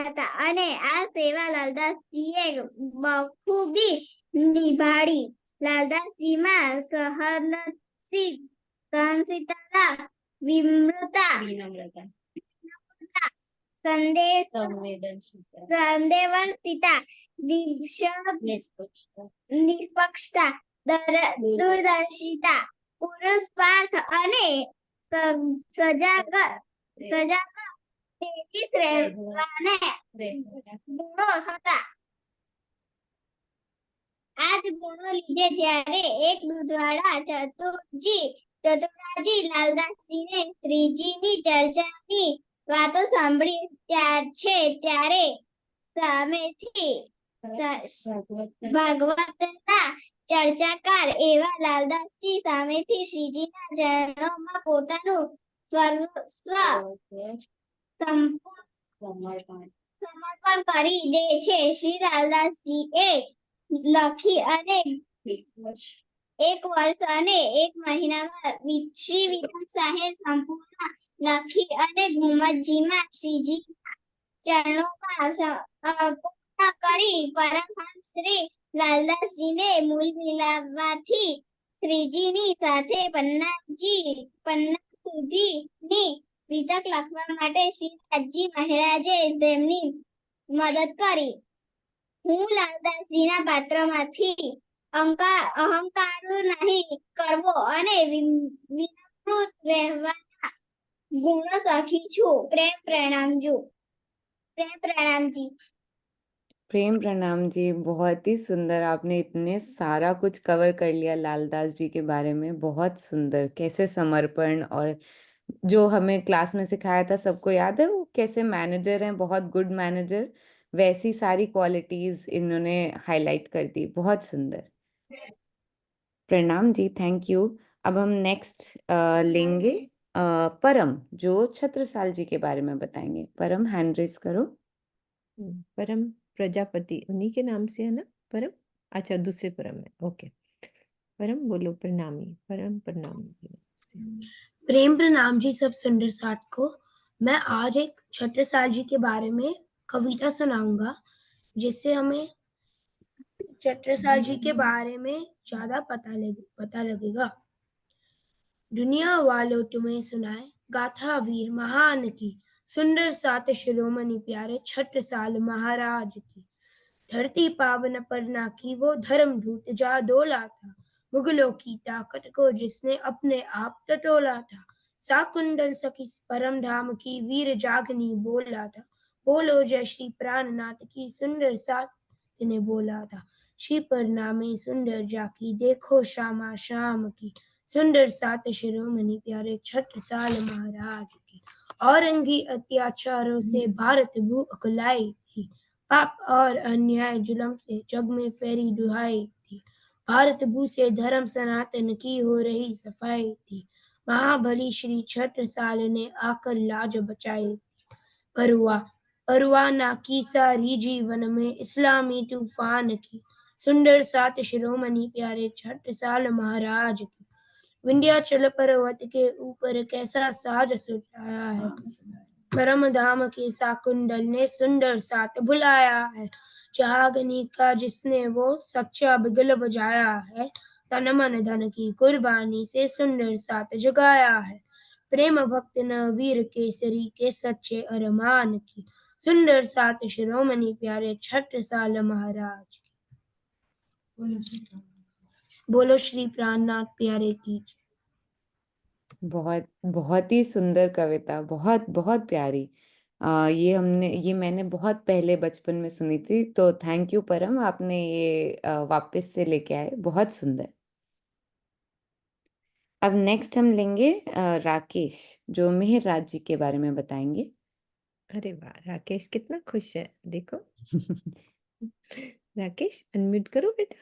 હતા અને આ સેવા લાલદાસજીએ બખૂબી નિભાળી. લાલદાસજીમાં સહનશીલતા, વિનમ્રતા, સંવેદનશીલતા, નિષ્પક્ષતા, દૂરદર્શિતા, પુરુષાર્થ અને સજાગ તેવી રહેવાના ગુણો હતા. આ જ ગુણો લીધે જ્યારે એક દૂધવાળા ચતુરાજી લાલદાસજીને શ્રીજીની ચર્ચાની વાતો સાંભળી ત્યારે સામેથી ભાગવતના ચર્ચાકાર એવા લાલદાસજી સામેથી શ્રીજીના ચરણોમાં પોતાનું સર્વસ્વ સમર્પણ કરી દે છે. શ્રી લાલદાસજીએ લખી અને 1 વર્ષ અને 1 મહિનામાં શ્રી વિઠ્ઠલ સાહેબ સંપૂર્ણ લખી અને ગુમતજીમાં શ્રીજીના ચરણોમાં અર્પણ કરી પરમહંસ શ્રી લાલદાસજીને મૂળ મિલાવવાથી શ્રીજીની સાથે પન્ના સુધીની વિતક લખવા માટે શ્રી રાજજી મહારાજે તેમની મદદ કરી. હું લાલદાસજીના પાત્રમાંથી અહંકાર નહીં કરવો અને વિનમ્ર રહેવાના ગુણો શીખી છું. પ્રેમ प्रणाम जी. प्रेम प्रणाम जी। बहुत ही सुंदर, आपने इतने सारा कुछ कवर कर लिया लालदास जी के बारे में। बहुत सुंदर, कैसे समर्पण, और जो हमें क्लास में सिखाया था सबको याद है, वो कैसे मैनेजर हैं, बहुत गुड मैनेजर, वैसी सारी क्वालिटीज इन्होंने हाईलाइट कर दी। बहुत सुंदर, प्रणाम जी, थैंक यू। अब हम नेक्स्ट लेंगे परम, जो छत्रसाल जी के बारे में बताएंगे। परम, हैंड रेस करो। परम प्रजापति उन्हीं के नाम से है ना परम? अच्छा, दूसरे परम है, ओके। परम बोलो प्रणामी, परम प्रणामी। प्रेम प्रणाम जी सब सुंदर साथ को। मैं आज एक छत्रसाल जी के बारे में कविता सुनाऊंगा, जिससे हमें छत्रसाल जी के बारे में ज्यादा पता लगेगा। दुनिया वालों तुम्हें सुनाए गाथा वीर महान की, सुंदर सात शिरोमणि प्यारे छत्रसाल महाराज की। धरती पावन पर नाकी वो धर्म दूत जादोला था, मुगलों की ताकत को जिसने अपने आप टटोला था। साकुंडल सखी परम धाम की वीर जागनी बोला था, बोलो जय श्री प्राणनाथ की सुंदर साथ ने बोला था। श्री परनामे सुंदर जाकी देखो श्यामा शाम की, सुंदर सात शिरोमणि प्यारे छत्रसाल महाराज की। औरंगी अत्याचारों से भारत भू अकुलाई थी, पाप और अन्याय जुल्म से जग में फेरी दुहाई थी। भारत भू से धर्म सनातन की हो रही सफाई थी, महाबली श्री छत्रसाल ने आकर लाज बचाई। परवाना की सारी जीवन में इस्लामी तूफान की, सुंदर सात शिरोमणि प्यारे छत्रसाल महाराज की। विंध्याचल पर्वत के ऊपर कैसा साज सजाया है, परम धाम के साकुंडल ने सुंदर साथ बुलाया है। जागनी का जिसने वो सच्चा बिगल बजाया है, तन मन धन की कुर्बानी से सुंदर साथ जगाया है। प्रेम भक्त न वीर केसरी के सच्चे अरमान की, सुंदर सात शिरोमणि प्यारे छत्रसाल महाराज की। बोलो श्री प्राणनाथ प्यारे की। बहुत बहुत ही सुंदर कविता, बहुत बहुत प्यारी। ये मैंने बहुत पहले बचपन में सुनी थी, तो थैंक यू परम, आपने ये वापस से लेके आए। बहुत सुंदर। अब नेक्स्ट हम लेंगे राकेश, जो मेहर राज जी के बारे में बताएंगे। अरे वाह, राकेश कितना खुश है, देखो। राकेश अनम्यूट करो बेटा।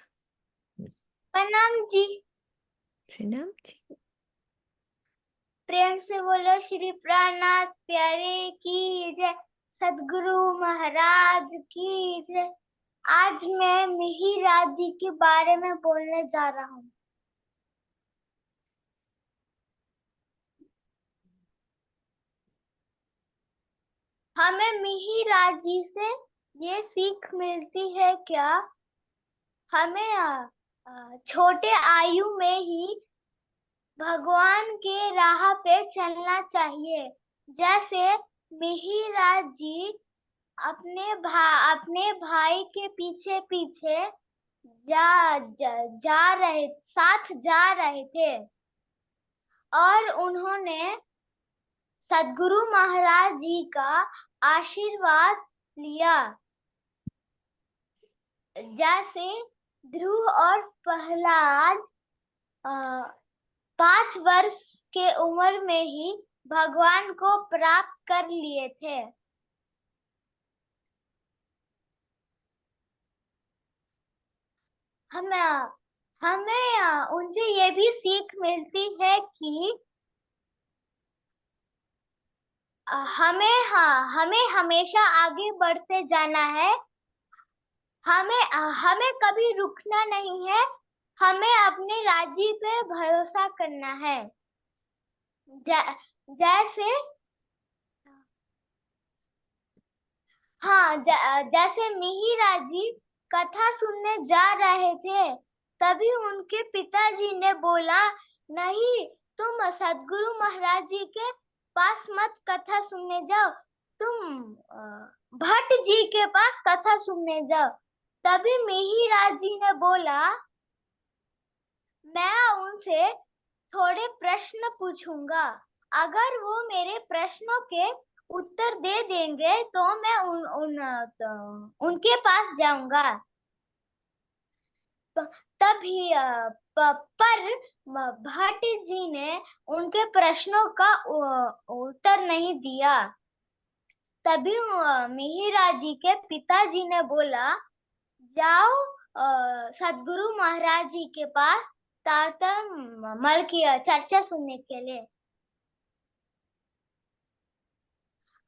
प्रणाम जी। प्रणाम जी। प्रेम से बोलो श्री प्राणनाथ प्यारे की जय, सदगुरु महाराज की जय। आज मैं मिहिर राज जी के बारे में बोलने जा रहा हूँ। हमें मिहिर राज जी से ये सीख मिलती है क्या, हमें छोटे आयु में ही भगवान के राह पे चलना चाहिए। जैसे मिहिर राज जी अपने भाई के पीछे पीछे साथ जा रहे थे, और उन्होंने सदगुरु महाराज जी का आशीर्वाद लिया। जैसे ध्रुव और प्रहलाद 5 वर्ष के उम्र में ही भगवान को प्राप्त कर लिए थे। हमें उनसे ये भी सीख मिलती है कि हमें हमेशा आगे बढ़ते जाना है। हमें कभी रुकना नहीं है। हमें अपने राज्य पे भरोसा करना है। जैसे जैसे मिहिरा जी कथा सुनने जा रहे थे, तभी उनके पिताजी ने बोला, नहीं, तुम सदगुरु महाराज जी के पास मत कथा सुनने जाओ, तुम भट्ट जी के पास कथा सुनने जाओ। तभी मिहिरा जी ने बोला, मैं उनसे थोड़े प्रश्न पूछूंगा, अगर वो मेरे प्रश्नों के उत्तर दे देंगे तो मैं उनके पास जाऊंगा। तभी पर भट्ट जी ने उनके प्रश्नों का उत्तर नहीं दिया। तभी मिहिरा जी के पिताजी ने बोला, जाओ सदगुरु महाराज जी के पास तारतम्य की चर्चा सुनने के लिए।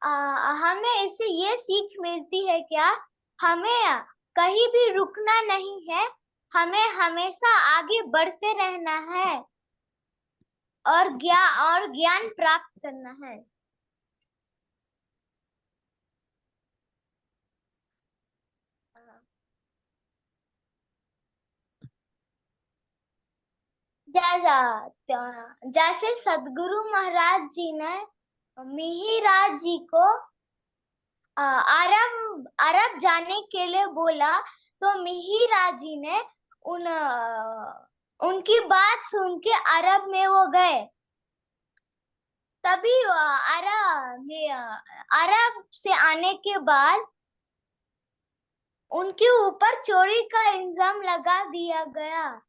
हमें इससे ये सीख मिलती है क्या, हमें कहीं भी रुकना नहीं है, हमें हमेशा आगे बढ़ते रहना है और ज्ञान प्राप्त करना है। जैसे सदगुरु महाराज जी ने मिहिराज जी को अरब जाने के लिए बोला, तो मिहिराज जी ने उनकी बात सुन के अरब में वो गए। तभी अरब से आने के बाद उनके ऊपर चोरी का इल्जाम लगा दिया गया।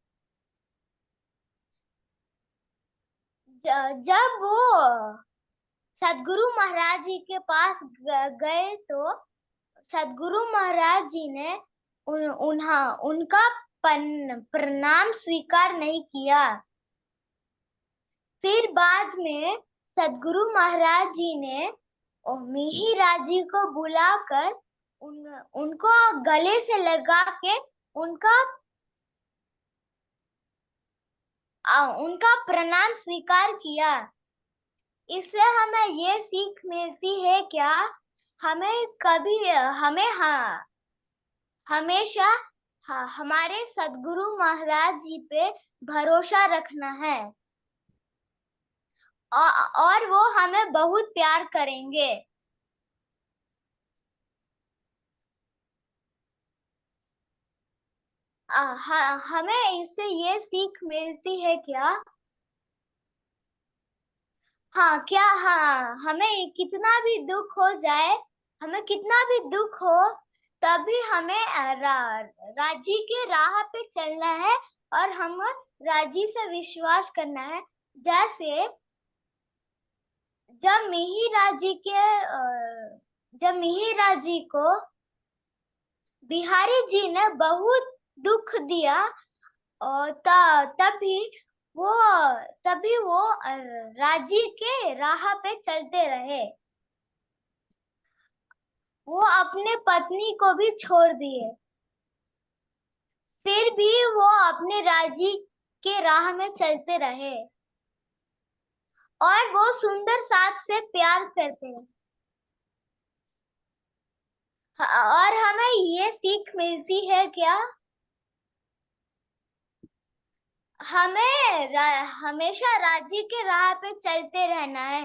जब वो सदगुरु महाराज जी के पास गए तो सदगुरु महाराज जी ने उनका प्रणाम स्वीकार नहीं किया। फिर बाद में सदगुरु महाराज जी ने मिहिराज जी को बुलाकर उनको गले से लगा के उनका प्रणाम स्वीकार किया। इससे हमें ये सीख मिलती है क्या, हमें हमेशा हमारे सदगुरु महाराज जी पे भरोसा रखना है और वो हमें बहुत प्यार करेंगे। हमें इससे ये सीख मिलती है क्या, हमें कितना भी दुख हो जाए, हमें कितना भी दुख हो, तभी हमें राजी के राह पे चलना है और हम राजी से विश्वास करना है। जैसे जब मिहिरा जी को बिहारी जी ने बहुत दुख दिया और तभी वो राजी के राह पे चलते रहे। वो अपने पत्नी को भी छोड़ दिए, फिर भी वो अपने राजी के राह में चलते रहे और वो सुंदर साथ से प्यार करते हैं। और हमें ये सीख मिलती है क्या, हमें हमेशा राजी के राह पे चलते रहना है।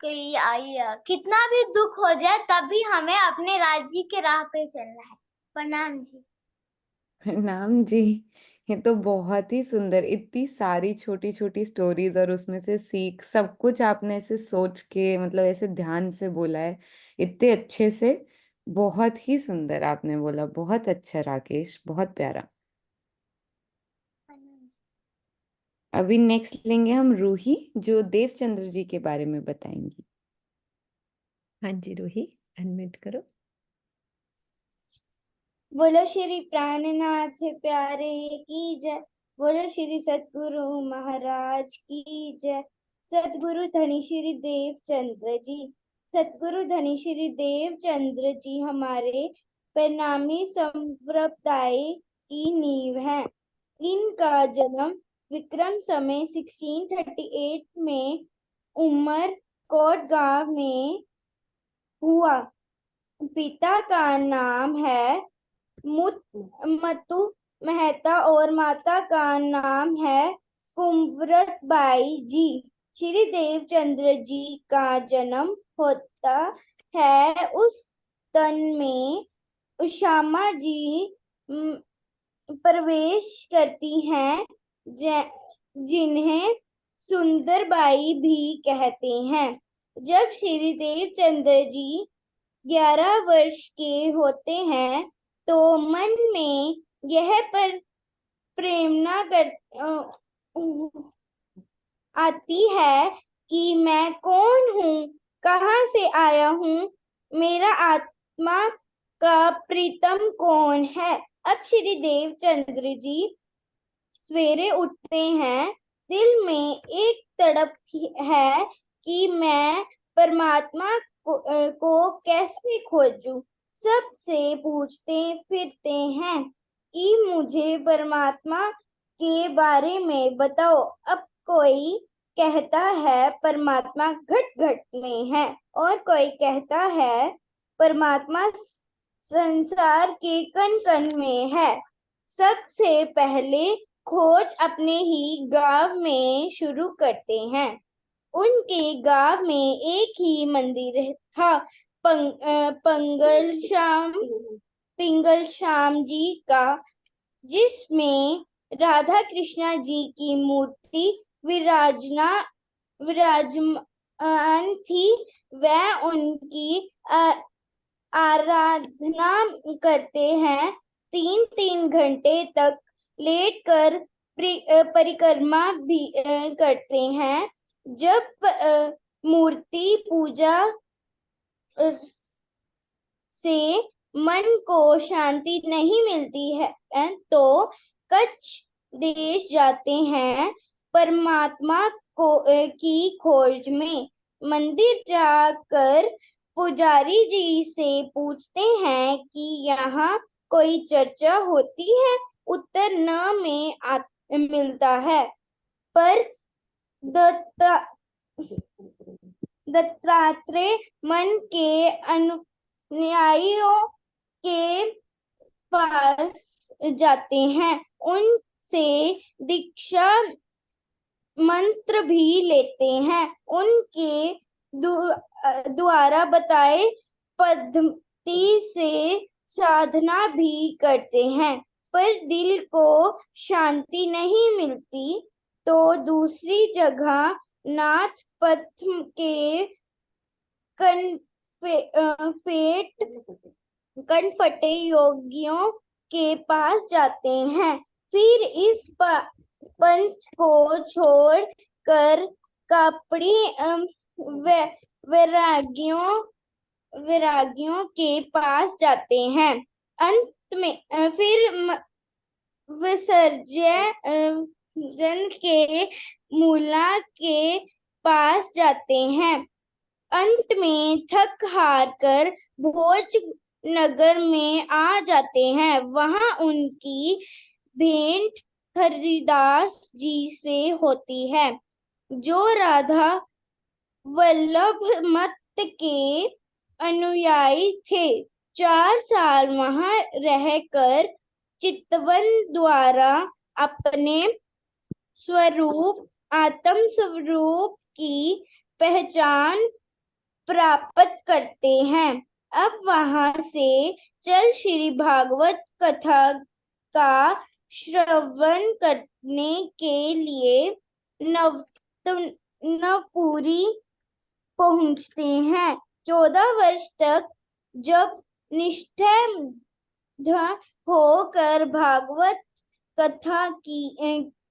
कितना भी दुख हो जाए तब भी हमें अपने राजी के राह पे चलना है। प्रणाम जी। प्रणाम जी। ये तो बहुत ही सुंदर, इतनी सारी छोटी छोटी स्टोरीज और उसमें से सीख, सब कुछ आपने ऐसे सोच के, मतलब ऐसे ध्यान से बोला है, इतने अच्छे से। बहुत ही सुंदर आपने बोला, बहुत अच्छा राकेश, बहुत प्यारा। अभी नेक्स्ट लेंगे हम रूही, जो देवचंद्र जी के बारे में बताएंगी। हाँ जी रूही, अनम्यूट करो। बोलो श्री प्राणनाथ प्यारे की जय। बोलो श्री सतगुरु महाराज की जय। सतगुरु धनी श्री देवचंद्र जी, सतगुरु धनी श्री देवचंद्र जी हमारे परिणामी संप्रदाय की नींव है। इनका जन्म विक्रम समय 1638 में उमरकोट गांव में हुआ। पिता का नाम है मत्तू मेहता और माता का नाम है कुंवरत बाई जी। श्री देवचंद्र जी का जन्म होता है उस तन में उषामा जी प्रवेश करती हैं, जिन्हें सुंदरबाई भी कहते हैं। जब श्री देवचंद्र जी 11 वर्ष के होते हैं तो मन में यह प्रेरणा आती है कि मैं कौन हूँ, कहाँ से आया हूँ, मेरा आत्मा का प्रीतम कौन है। अब श्री देवचंद्र जी सवेरे उठते हैं, दिल में एक तड़प है कि मैं परमात्मा को कैसे खोजूं। सबसे पूछते फिरते हैं कि मुझे परमात्मा के बारे में बताओ। अब कोई कहता है परमात्मा घट घट में है, और कोई कहता है परमात्मा संसार के कण कण में है। सबसे पहले खोज अपने ही गांव में शुरू करते हैं। उनके गांव में एक ही मंदिर था, पिंगल श्याम जी का, जिसमें राधा कृष्णा जी की मूर्ति विराजमान थी। वह उनकी आराधना करते हैं। 3-3 घंटे तक लेटकर परिक्रमा भी करते हैं। जब मूर्ति पूजा से मन को शांति नहीं मिलती है तो कच्छ देश जाते हैं परमात्मा की खोज में। मंदिर जाकर पुजारी जी से पूछते हैं कि यहाँ कोई चर्चा होती है। उत्तर न में मिलता है, पर दत्तात्रेय मन के अनुयायियों के पास जाते हैं, उनसे दीक्षा मंत्र भी लेते हैं। उनके द्वारा बताए पद्धति से साधना भी करते हैं, पर दिल को शांति नहीं मिलती। तो दूसरी जगह नाथ पथ के कनफटे योगियों के पास जाते हैं। फिर इस पंथ को छोड़कर कापड़ी वैरागियों के पास जाते हैं। अंत में फिर विसर्जन के मूला के पास जाते हैं। अंत में थक हार कर भोज नगर में आ जाते हैं। वहां उनकी भेंट हरिदास जी से होती है, जो राधा वल्लभ मत के अनुयायी थे। 4 साल वहां रहकर चितवन द्वारा अपने आत्म स्वरूप की पहचान प्राप्त करते हैं। अब वहां से चल श्री भागवत कथा का श्रवण करने के लिए नवपुरी पहुंचते हैं। 14 वर्ष तक जब निष्ठा होकर भागवत कथा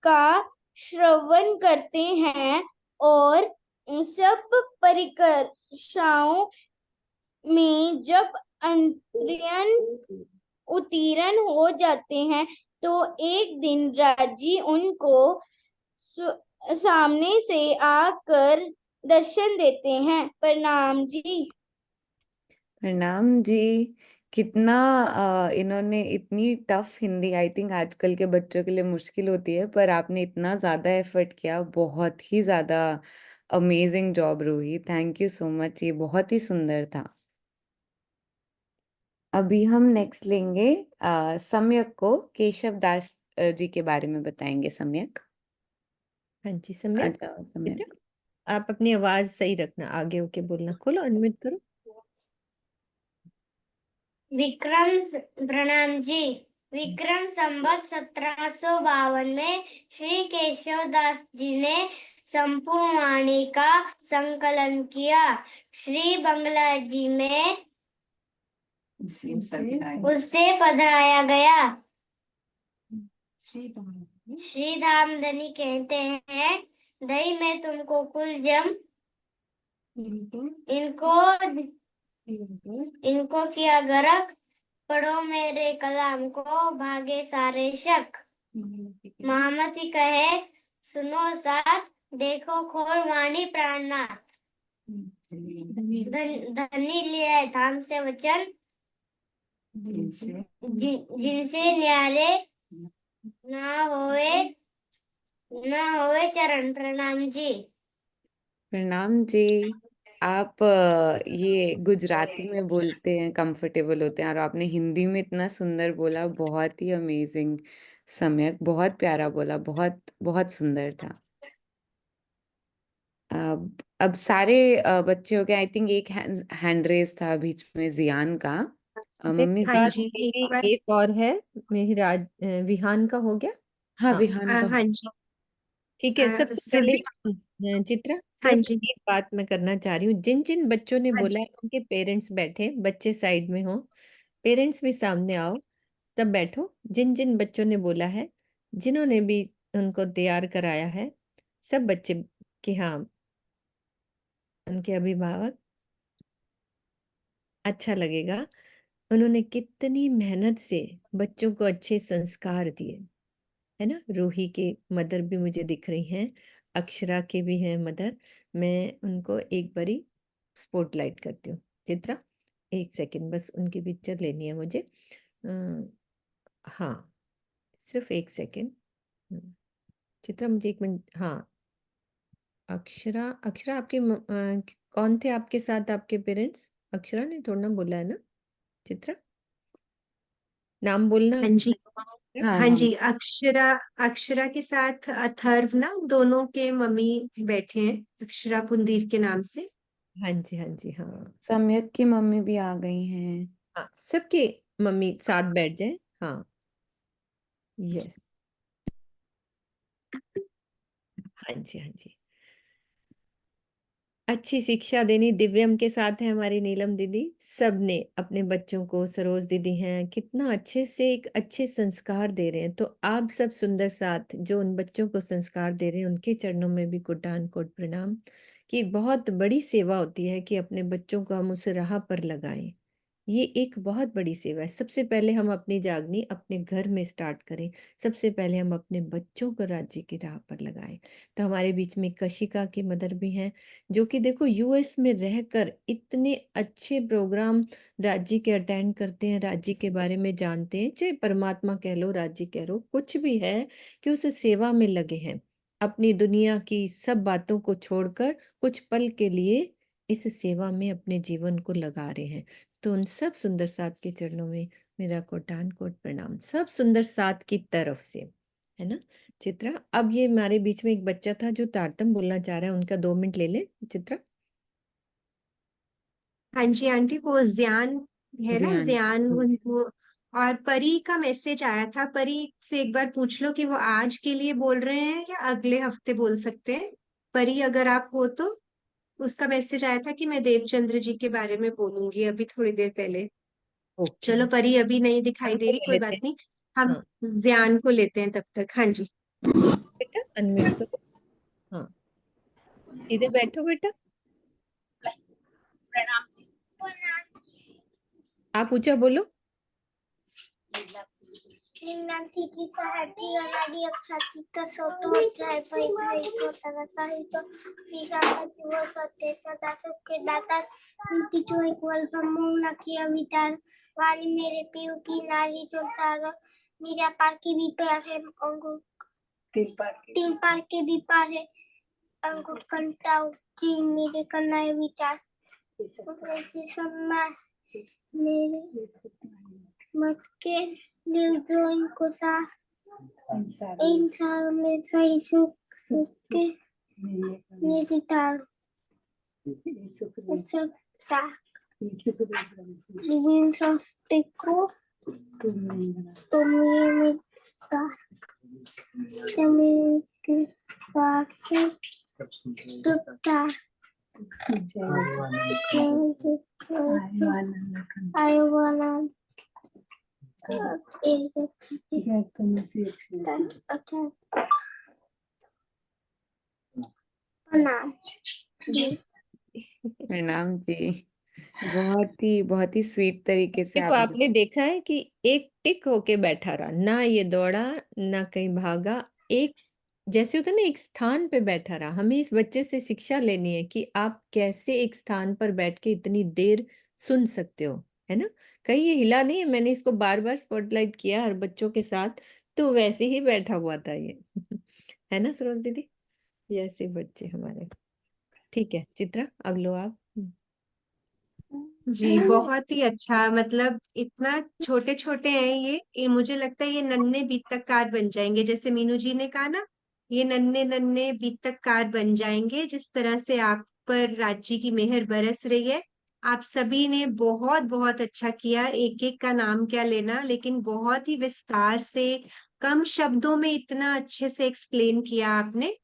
का श्रवण करते हैं और सब परीक्षाओं में जब उत्तीर्ण हो जाते हैं तो एक दिन राजी उनको सामने से आकर दर्शन देते हैं। प्रणाम जी। प्रणाम जी। कितना इन्होंने इतनी टफ हिंदी, आई थिंक आजकल के बच्चों के लिए मुश्किल होती है, पर आपने इतना ज्यादा एफर्ट किया, बहुत ही ज्यादा amazing job Ruhi, thank you so much, ये बहुत ही सुंदर था। अभी हम नेक्स्ट लेंगे सम्यक को, केशव दास जी के बारे में बताएंगे सम्यक। हाँ जी सम्यक। अच्छा सम्यक। चित्रा, आप अपनी आवाज सही रखना, आगे होके बोलना, खोलो अनम्यूट करो। प्रणाम जी। विक्रम संवत 1752 में श्री केशवदास जी ने संपूर्ण वाणी का संकलन किया। श्री बंगला जी में उससे पधराया गया। श्री धामधनी कहते हैं, दही में तुमको कुल जम, इनको किया गरक, पढ़ो मेरे कलाम को भागे सारे शक। महामती कहे सुनो साथ, देखो खोल वाणी प्राणनाथ। धनी लिया धाम से वचन, जिनसे न्यारे ना होवे चरण। प्रणाम जी। प्रणाम जी। आप ये गुजराती में बोलते हैं, कंफर्टेबल होते हैं, और आपने हिंदी में इतना सुंदर बोला, बहुत ही अमेजिंग सम्यक, बहुत प्यारा बोला, बहुत बहुत सुंदर था। अब सारे बच्चे हो गए, आई थिंक एक हैंड रेस था बीच में जियान का। मम्मी हाँ जी। जी, एक बार। एक और है मेहराज, विहान का हो गया। हाँ हाँ विहान का। हाँ जी। ठीक है। सबसे पहले सभी। चित्रा, हाँ सिर्फ जी। एक बात मैं करना चाह रही हूँ, जिन जिन बच्चों ने हाँ बोला जी। है उनके पेरेंट्स बैठे, बच्चे साइड में हो, पेरेंट्स भी सामने आओ, तब बैठो। जिन जिन बच्चों ने बोला है, जिन्होंने भी उनको तैयार कराया है, सब बच्चे कि हाँ उनके अभिभावक, अच्छा लगेगा। उन्होंने कितनी मेहनत से बच्चों को अच्छे संस्कार दिए, है ना। रूही के मदर भी मुझे दिख रही हैं, अक्षरा के भी हैं मदर। मैं उनको एक बारी स्पॉटलाइट करती हूँ। चित्रा, एक सेकंड बस, उनकी पिक्चर लेनी है मुझे। हाँ, सिर्फ एक सेकंड। चित्रा मुझे एक मिनट। हाँ, अक्षरा, अक्षरा आपके कौन थे आपके साथ, आपके पेरेंट्स? अक्षरा ने थोड़ा ना बोला है ना। चित्रा, नाम बोलना। हाँ जी। हाँ हाँ हाँ। जी, अक्षरा, अक्षरा के साथ अथर्व ना, दोनों के मम्मी बैठे हैं, अक्षरा पुंदीर के नाम से। हाँ जी, हाँ जी, हाँ। सम्यक की मम्मी भी आ गई हैं। हाँ, सबके मम्मी साथ बैठ जाए। हाँ, यस। हाँ जी, हाँ जी। अच्छी शिक्षा देनी दिव्यम के साथ है हमारी नीलम दीदी। सबने अपने बच्चों को, सरोज दीदी हैं, कितना अच्छे से एक अच्छे संस्कार दे रहे हैं। तो आप सब सुंदर साथ जो उन बच्चों को संस्कार दे रहे हैं, उनके चरणों में भी कोटान कोट प्रणाम। कि बहुत बड़ी सेवा होती है कि अपने बच्चों को हम उस राह पर लगाएं। ये एक बहुत बड़ी सेवा है। सबसे पहले हम अपनी जागनी अपने घर में स्टार्ट करें। सबसे पहले हम अपने बच्चों को राज्य की राह पर लगाएं। तो हमारे बीच में कशिका की मदर भी हैं, जो कि देखो यूएस में रहकर इतने अच्छे प्रोग्राम राज्य के अटेंड करते हैं, राज्य के बारे में जानते हैं, चाहे परमात्मा कह लो, राज्य कह लो, कुछ भी है, कि उस सेवा में लगे हैं। अपनी दुनिया की सब बातों को छोड़कर कुछ पल के लिए इस सेवा में अपने जीवन को लगा रहे हैं। तो उन सब सुंदर साथ के चरणों में मेरा कोटान कोट प्रणाम, सब सुंदर साथ की तरफ से, है ना। चित्रा, अब ये हमारे बीच में एक बच्चा था जो तारतम बोलना चाह रहा है, उनका 2 मिनट ले ले चित्रा। हाँ जी आंटी, वो जियान है ना, जियान। जियान उनको। और परी का मैसेज आया था, परी से एक बार पूछ लो कि वो आज के लिए बोल रहे हैं या अगले हफ्ते बोल सकते हैं। परी, अगर आप हो तो। उसका मैसेज आया था कि मैं देवचंद्र जी के बारे में बोलूंगी अभी थोड़ी देर पहले। ओके चलो परी अभी नहीं दिखाई दे रही, ले कोई लेते बात हैं। नहीं, हम हाँ ज्ञान को लेते हैं तब तक। हाँ जी। बेटा अनम्यूट करो। हाँ सीधे बैठो बेटा। प्रणाम जी। आप ऊंचा बोलो। Nancy Sahaji already accepted the photo of driver Sahito Vigata was a Tessa Datar Vinti equal from Nakia Vitar Vani Mere Piu की नारी जो सारा मीरा पार के भी पार है अंगूर तीन पार के भी पार है अंगूर कंटाऊ जी मेरे कन्नाए विचार ऐसे सम्मा मेरे मत के दिल ड्राइंग को सा इंसान में सही सुख के मेरी तार सब सा जीवन सस्ते को तुम्हें मिलता समय के साथ से टूटा I wanna प्रणाम जी। बहुत ही स्वीट तरीके से देखो आपने आपने देखा है कि एक टिक होके बैठा रहा, ना ये दौड़ा ना कहीं भागा, एक जैसे होता है ना एक स्थान पे बैठा रहा। हमें इस बच्चे से शिक्षा लेनी है कि आप कैसे एक स्थान पर बैठ के इतनी देर सुन सकते हो, है ना। कहीं ये हिला नहीं है, मैंने इसको बार बार स्पॉटलाइट किया हर बच्चों के साथ, तो वैसे ही बैठा हुआ था ये है ना सरोज दीदी, ये ऐसे बच्चे हमारे। ठीक है चित्रा, अब लो आप। जी बहुत ही अच्छा, मतलब इतना छोटे छोटे हैं ये मुझे लगता है ये नन्हे बीतककार बन जाएंगे, जैसे मीनू जी ने कहा ना, ये नन्हे नन्हे बीतककार बन जाएंगे। जिस तरह से आप पर राज्य की मेहर बरस रही है, आप सभी ने बहुत बहुत अच्छा किया। एक एक का नाम क्या लेना, लेकिन बहुत ही विस्तार से कम शब्दों में इतना अच्छे से एक्सप्लेन किया आपने।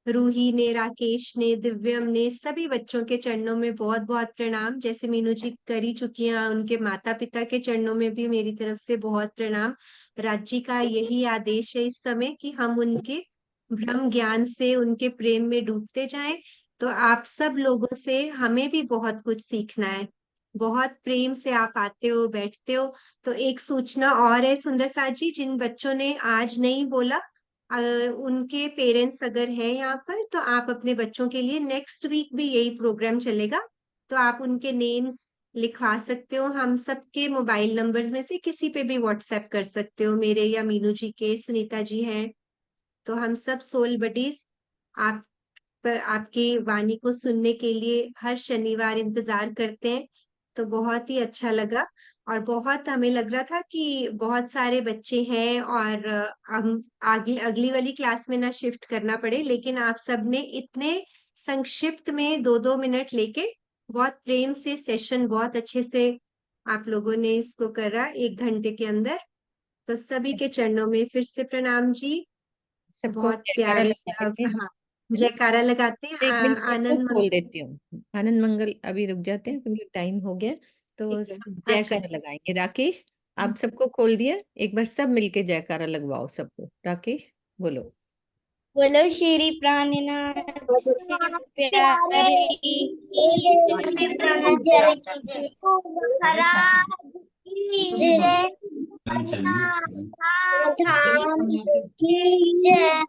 रूही ने, राकेश ने, दिव्यम ने, सभी बच्चों के चरणों में बहुत बहुत प्रणाम। जैसे मीनू जी कर ही चुकी हैं, उनके माता पिता के चरणों में भी मेरी तरफ से बहुत प्रणाम। राज्य का यही आदेश है इस समय कि हम उनके ब्रह्म ज्ञान से, उनके प्रेम में डूबते जाएं। तो आप सब लोगों से हमें भी बहुत कुछ सीखना है। बहुत प्रेम से आप आते हो, बैठते हो। तो एक सूचना और है सुंदर साथ जी, जिन बच्चों ने आज नहीं बोला, उनके पेरेंट्स अगर हैं यहाँ पर, तो आप अपने बच्चों के लिए नेक्स्ट वीक भी यही प्रोग्राम चलेगा, तो आप उनके नेम्स लिखवा सकते हो। हम सबके मोबाइल नंबर्स में से किसी पे भी व्हाट्सएप कर सकते हो, मेरे या मीनू जी के, सुनीता जी हैं, तो हम सब सोल बडीज आप आपकी वाणी को सुनने के लिए हर शनिवार इंतजार करते हैं। तो बहुत ही अच्छा लगा, और बहुत हमें लग रहा था कि बहुत सारे बच्चे हैं और हम आगे अगली वाली क्लास में ना शिफ्ट करना पड़े, लेकिन आप सबने इतने संक्षिप्त में 2-2 मिनट लेके बहुत प्रेम से सेशन बहुत अच्छे से आप लोगों ने इसको करा 1 घंटे के अंदर। तो सभी के चरणों में फिर से प्रणाम जी। सबको बहुत जयकारा प्यारे लगा से अब देते हैं, हाँ है ना। जयकारा लगाते हैं। एक मिनट सबको आनंद खोल देती हूँ, आनंद मंगल अभी रुक जाते हैं क्योंकि टाइम हो गया, तो ठीक है। सब अच्छा जयकारा लगाएंगे। राकेश आप सबको खोल दिया, एक बार सब मिलके जयकारा लगवाओ सबको। राकेश बोलो। बोलो श्री प्राणनाथ प्यारे महाराज की जय।